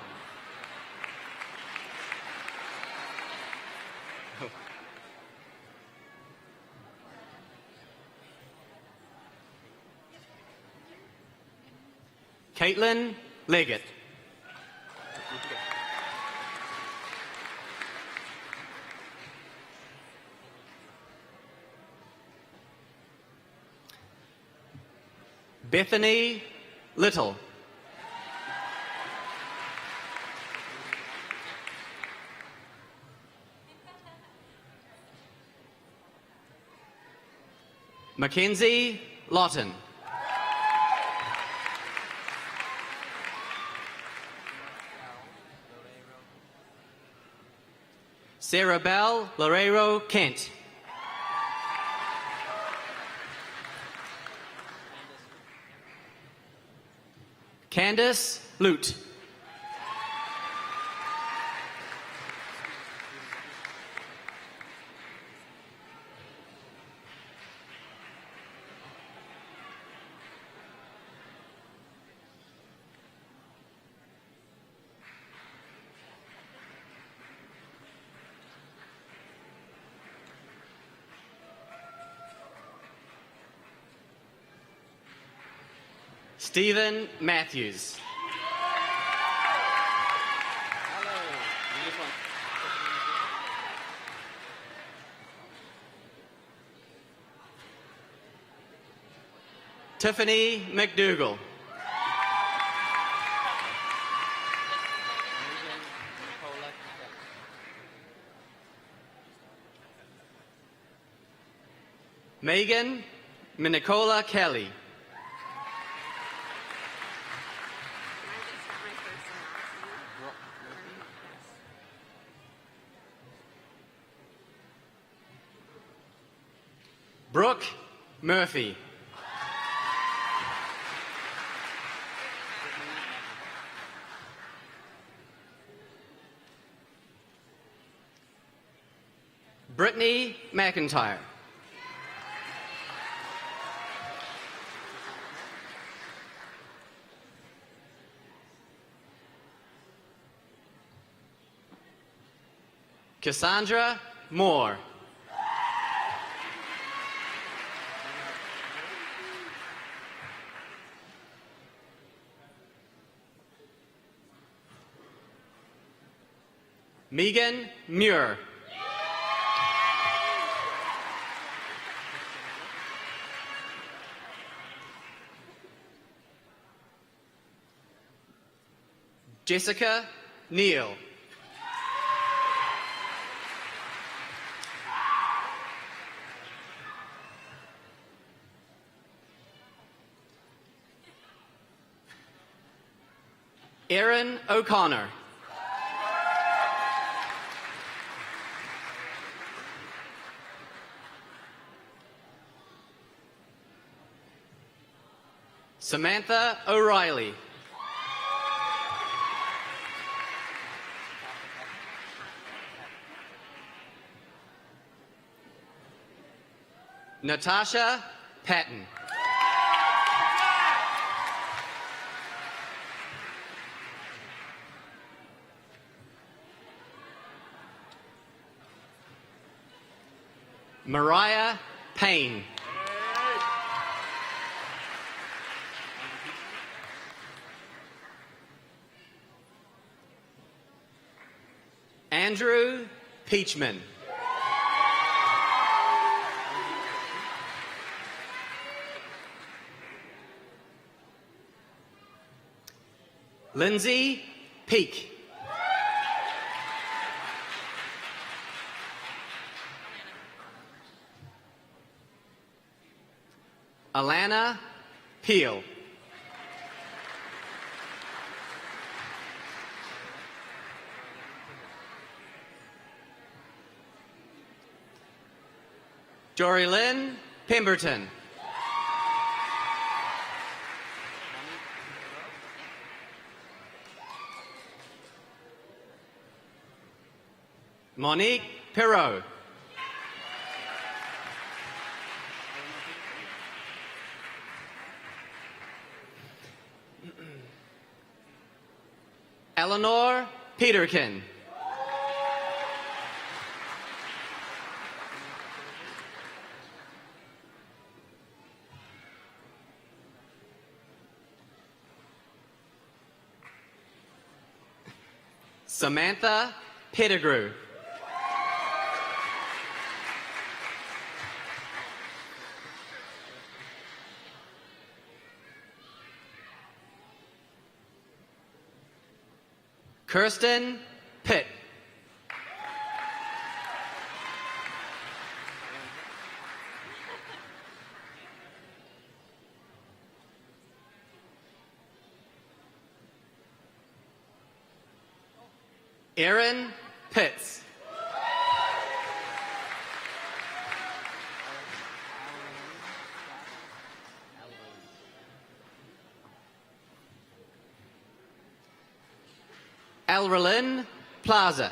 Caitlin Leggett. Bethany Little. Mackenzie Lawton. Sarah Bell Lareiro Kent. Candace Lute. Stephen Matthews. Tiffany McDougall. Megan Minicola Kelly. Brooke Murphy. Brittany McIntyre. Cassandra Moore. Megan Muir. Jessica Neal. Erin O'Connor. Samantha O'Reilly. Natasha Patton. Mariah Payne. Andrew Peachman. Lindsay Peak. Alana Peel. Jory Lynn Pemberton. Monique Perot. Eleanor Peterkin. Samantha Pettigrew. Kirsten Pitt. Aaron Pitts. Elrelyn Plaza.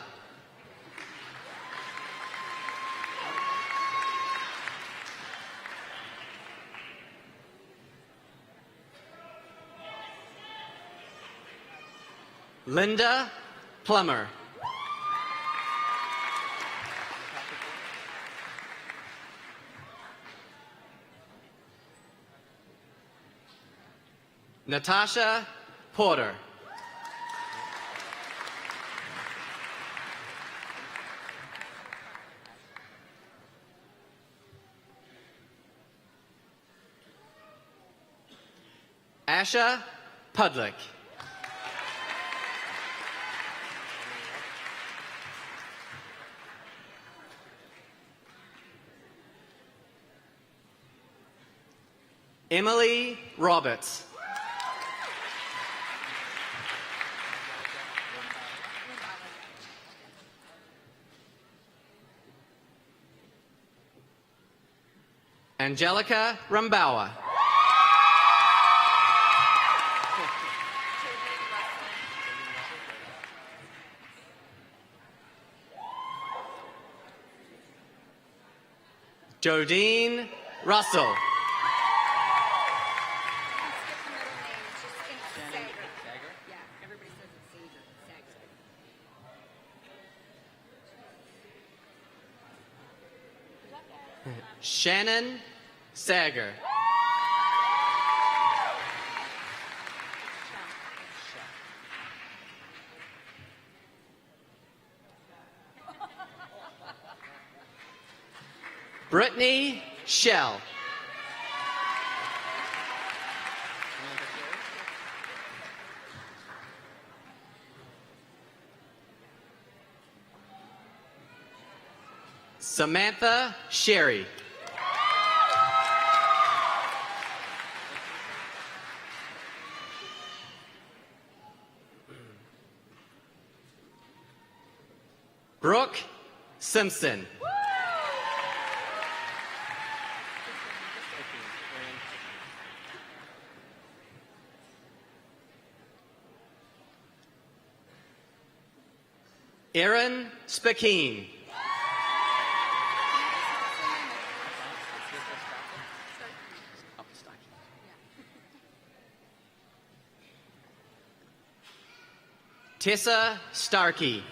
Linda Plummer. Natasha Porter. Asha Pudlick. Emily Roberts. Angelica Rumbawa. Jodine Russell. Shannon Sager. Brittany Shell. Samantha Sherry. Brooke Simpson. Erin Spakeen. Tessa Starkey.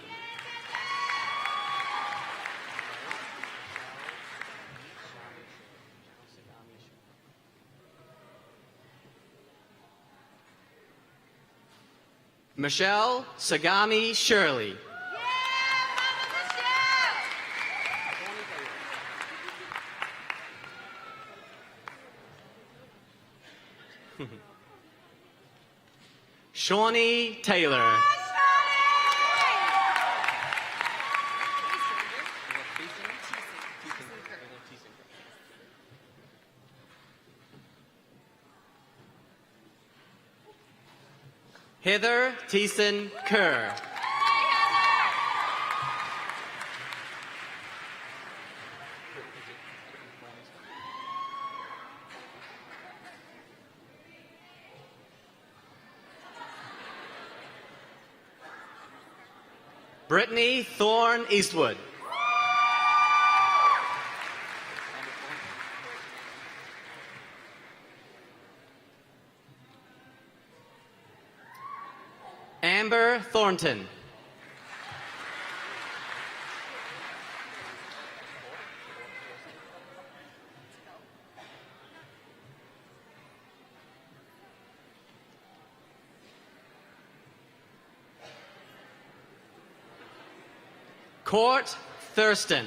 Michelle Sagami Shirley. Shawnee Taylor. Heather Thiessen Kerr. Brittany Thorne Eastwood. Amber Thornton. Court Thurston.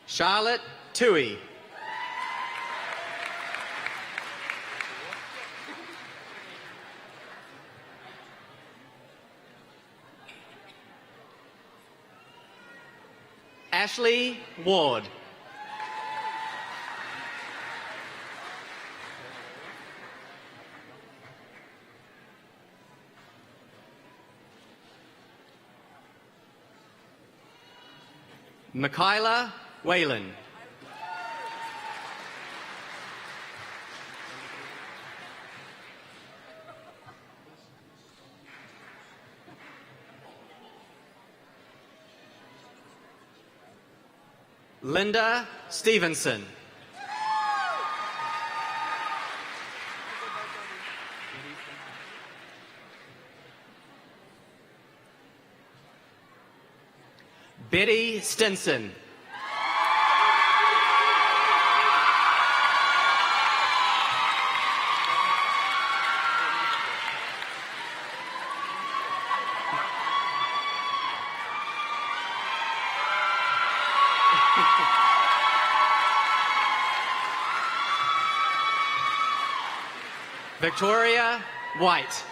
Charlotte Tui. Ashley Ward. Michaela Whalen. Linda Stevenson. Betty Stinson. Victoria White.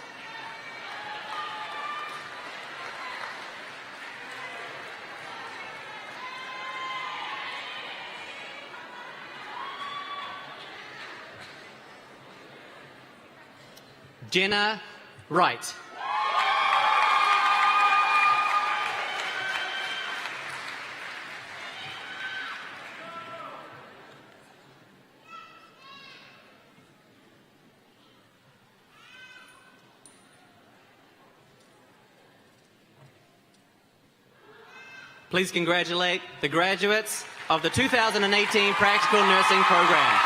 Jenna Wright. Please congratulate the graduates of the 2018 Practical Nursing Program.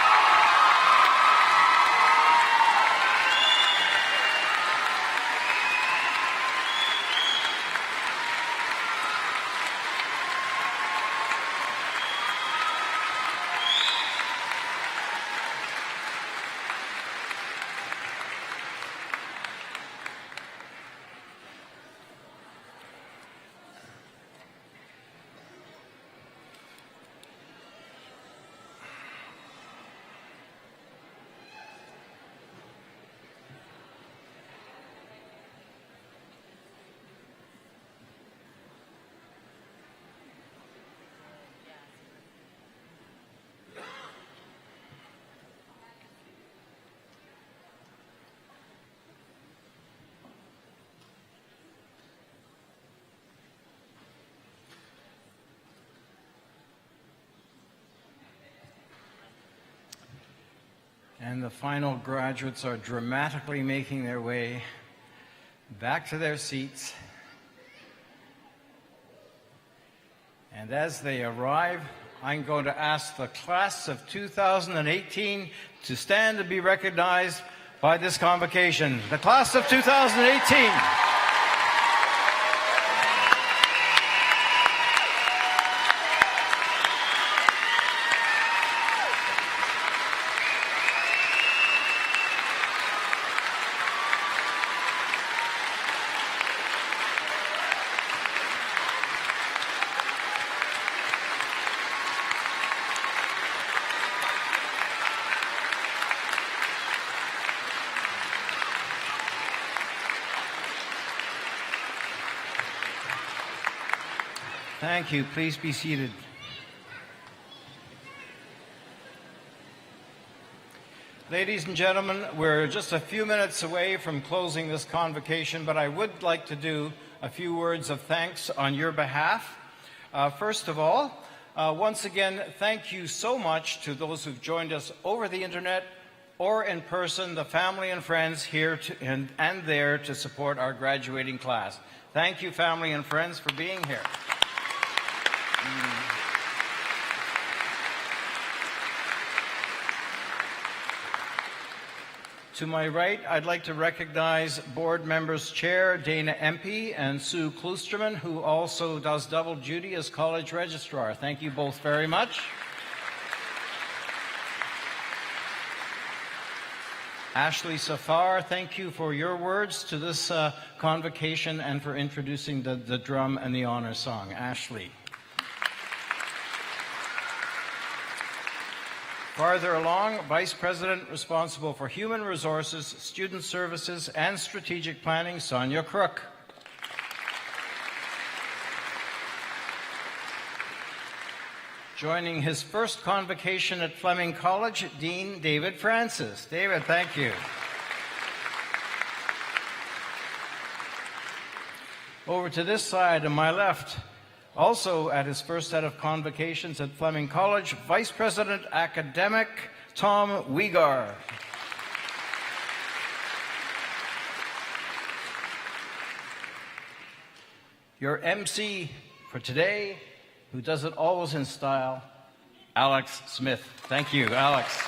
And the final graduates are dramatically making their way back to their seats. And as they arrive, I'm going to ask the class of 2018 to stand and be recognized by this convocation. The class of 2018. Thank you. Please be seated. Ladies and gentlemen, we're just a few minutes away from closing this convocation, but I would like to do a few words of thanks on your behalf. First of all, once again, thank you so much to those who've joined us over the internet or in person, the family and friends here and there to support our graduating class. Thank you, family and friends, for being here. To my right, I'd like to recognize board members Chair Dana Empey and Sue Klusterman, who also does double duty as college registrar. Thank you both very much. Ashley Safar, thank you for your words to this convocation and for introducing the drum and the honor song. Ashley. Farther along, Vice President responsible for Human Resources, Student Services, and Strategic Planning, Sonia Crook. Joining his first convocation at Fleming College, Dean David Francis. David, thank you. Over to this side, on my left, also at his first set of convocations at Fleming College, Vice President Academic Tom Wegar. Your MC for today, who does it always in style, Alex Smith. Thank you, Alex.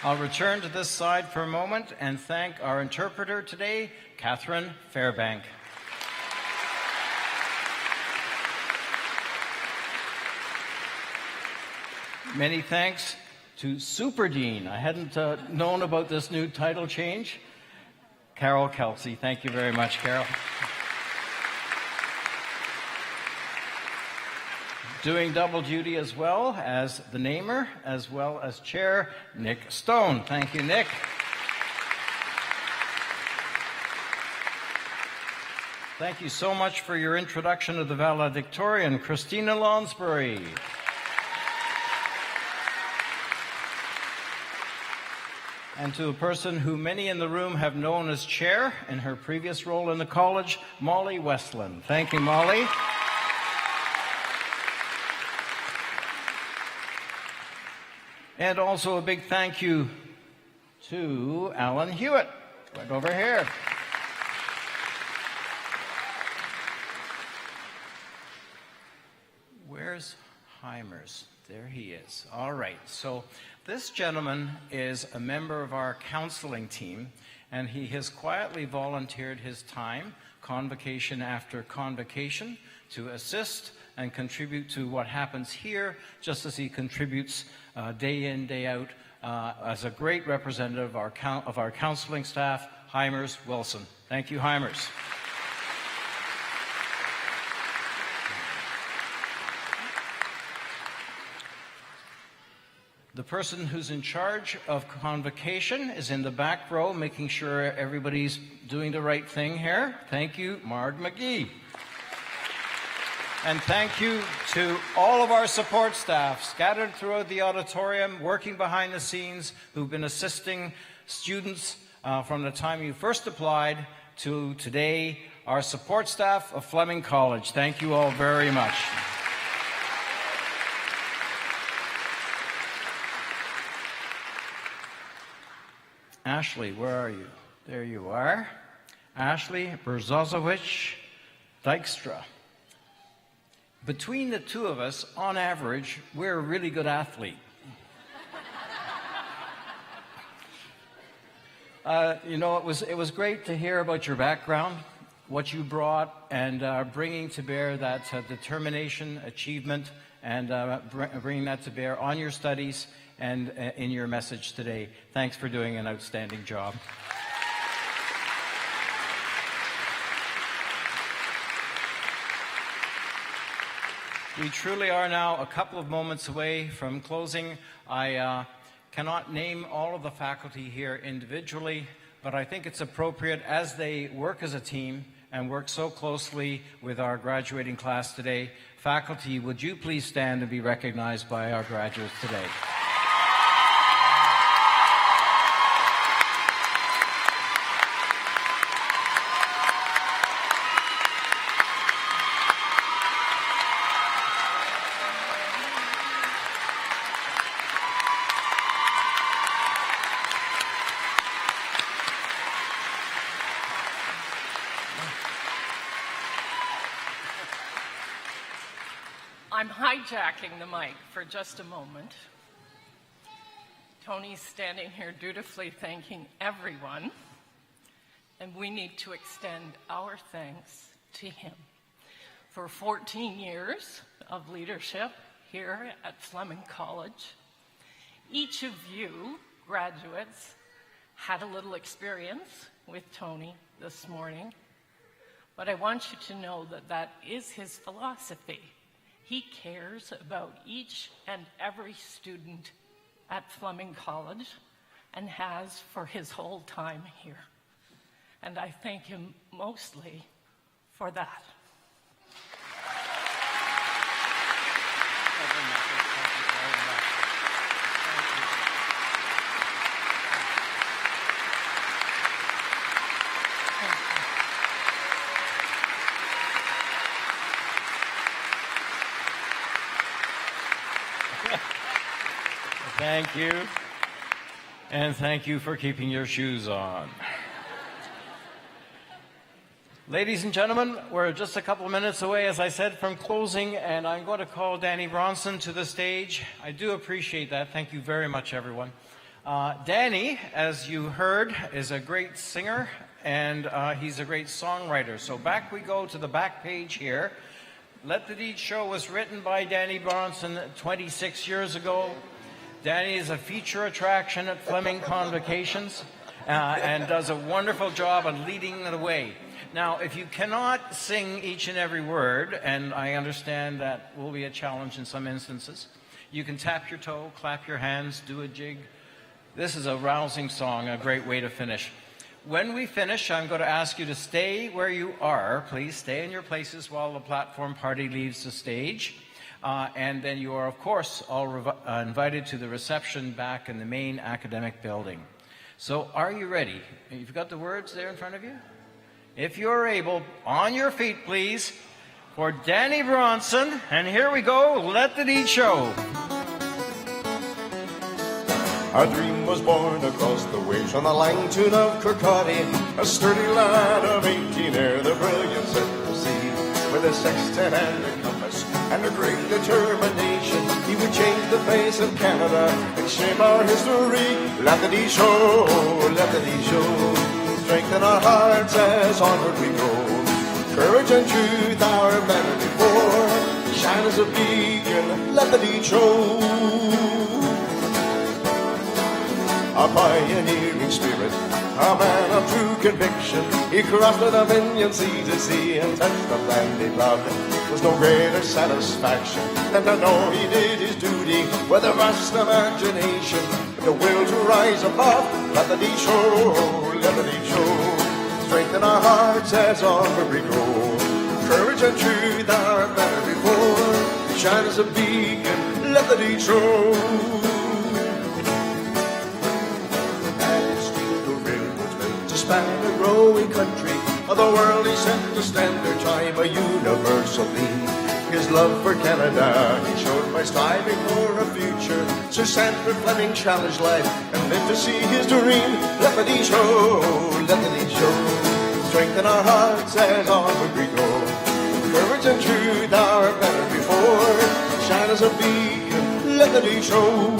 I'll return to this side for a moment and thank our interpreter today, Catherine Fairbank. Many thanks to Super Dean. I hadn't known about this new title change. Carol Kelsey. Thank you very much, Carol. Doing double duty as well as the namer, as well as chair, Nick Stone. Thank you, Nick. Thank you so much for your introduction of the valedictorian, Christina Lonsbury. And to a person who many in the room have known as chair in her previous role in the college, Molly Westland. Thank you, Molly. And also a big thank you to Alan Hewitt, right over here. Where's Heimers? There he is. All right. So this gentleman is a member of our counseling team, and he has quietly volunteered his time, convocation after convocation, to assist and contribute to what happens here, just as he contributes day in, day out, as a great representative of our counseling staff, Heimers Wilson. Thank you, Heimers. The person who's in charge of convocation is in the back row, making sure everybody's doing the right thing here. Thank you, Marg McGee. And thank you to all of our support staff scattered throughout the auditorium, working behind the scenes, who've been assisting students from the time you first applied to today, our support staff of Fleming College. Thank you all very much. Ashley, where are you? There you are. Ashley Berzozowicz Dykstra. Between the two of us, on average, we're a really good athlete. You know, it was great to hear about your background, what you brought, and bringing to bear that determination, achievement, and bringing that to bear on your studies and in your message today. Thanks for doing an outstanding job. We truly are now a couple of moments away from closing. I cannot name all of the faculty here individually, but I think it's appropriate as they work as a team and work so closely with our graduating class today. Faculty, would you please stand and be recognized by our graduates today? I'm hijacking the mic for just a moment. Tony's standing here dutifully thanking everyone, and we need to extend our thanks to him for 14 years of leadership here at Fleming College. Each of you graduates had a little experience with Tony this morning, but I want you to know that that is his philosophy. He cares about each and every student at Fleming College and has for his whole time here. And I thank him mostly for that. Thank you. And thank you for keeping your shoes on. Ladies and gentlemen, we're just a couple of minutes away, as I said, from closing, and I'm going to call Danny Bronson to the stage. I do appreciate that. Thank you very much, everyone. Danny, as you heard, is a great singer, and he's a great songwriter. So back we go to the back page here. Let the Deed Show was written by Danny Bronson 26 years ago. Danny is a feature attraction at Fleming Convocations and does a wonderful job on leading the way. Now, if you cannot sing each and every word, and I understand that will be a challenge in some instances, you can tap your toe, clap your hands, do a jig. This is a rousing song, a great way to finish. When we finish, I'm going to ask you to stay where you are. Please stay in your places while the platform party leaves the stage. And then you are, of course, all invited to the reception back in the main academic building. So are you ready? You've got the words there in front of you? If you're able, on your feet, please, for Danny Bronson. And here we go, let the deed show. A dream was born across the waves on the Langtoon of Kirkcaldy. A sturdy lad of 18 ere the brilliance set to sea. With a sextant and a compass and a great determination, he would change the face of Canada and shape our history. Let the deed show, let the deed show. Strengthen our hearts as onward we go. Courage and truth our banner before. Shine as a beacon, let the deed show. A pioneering spirit, a man of true conviction. He crossed the Dominion sea to sea and touched the land he loved. There's no greater satisfaction than to know he did his duty with a vast imagination, with the will to rise above. Let the deed show, let the deed show. Strengthen our hearts as onward we go. Courage and truth are better before. Shine as a beacon, let the deed show. Span a growing country, of the world he set to standard time, a universal theme. His love for Canada he showed by striving for a future. Sir Sanford Fleming challenged life and lived to see his dream. Let the deed show, let the deed show. Strengthen our hearts as onward we go. Courage and truth are better before. Shine as a beacon, let the deed show.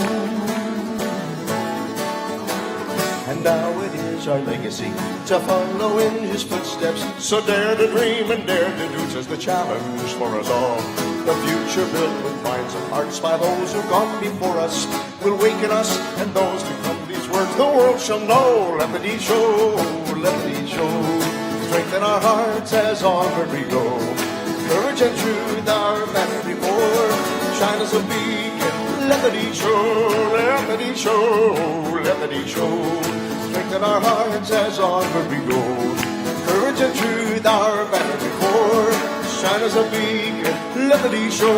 And now it is our legacy to follow in his footsteps. So dare to dream and dare to do, 'tis the challenge for us all. The future built with minds and hearts by those who've gone before us will waken us, and those to come these words the world shall know. Let the deed show, let the deed show. Strengthen our hearts as onward we go. Courage and truth are better before. Shine as a beacon, let the deed show, let the deed show, let the deed show. Strengthen our hearts as onward we go. Courage and truth are better before. Shine as a beacon, let the deed show.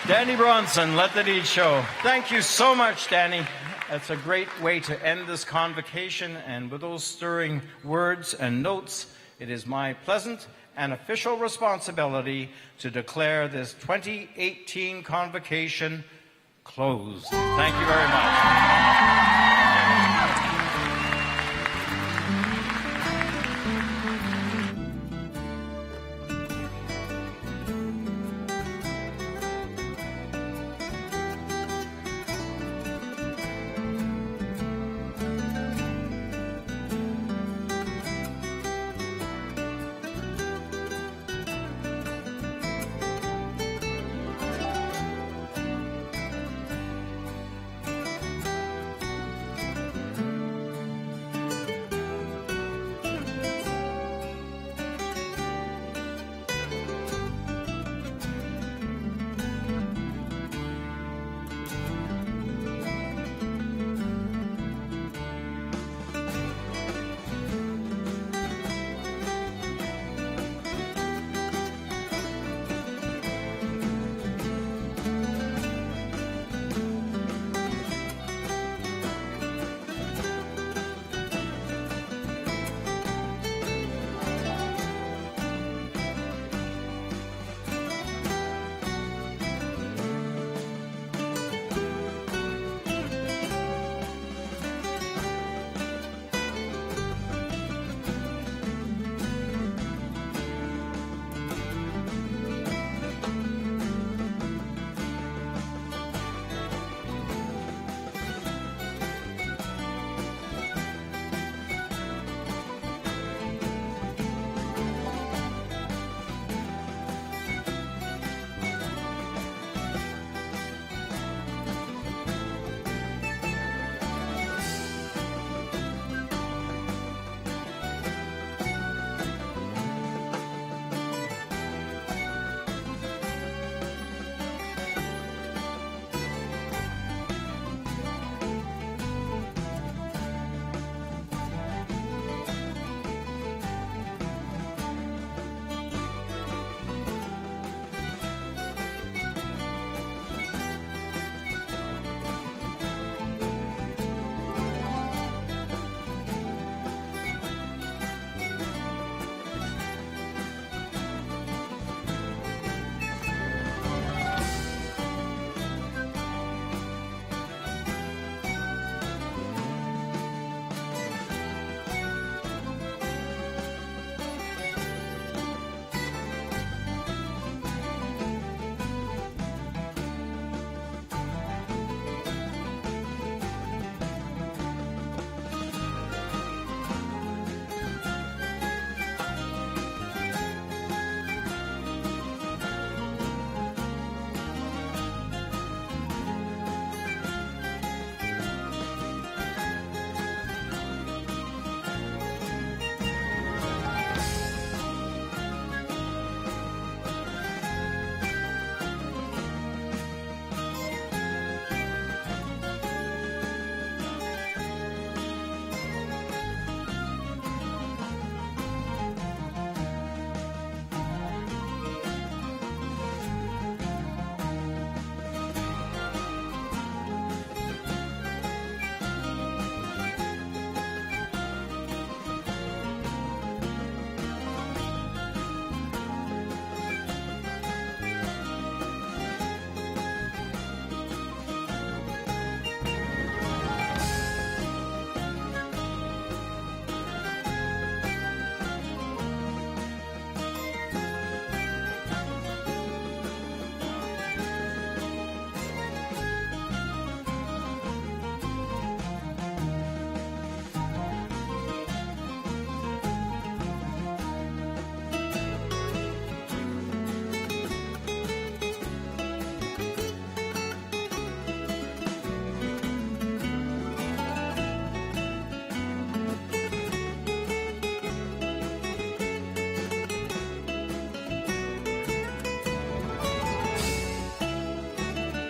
Danny Bronson, let the deed show. Thank you so much, Danny. That's a great way to end this convocation, and with those stirring words and notes, it is my pleasant and official responsibility to declare this 2018 convocation closed. Thank you very much.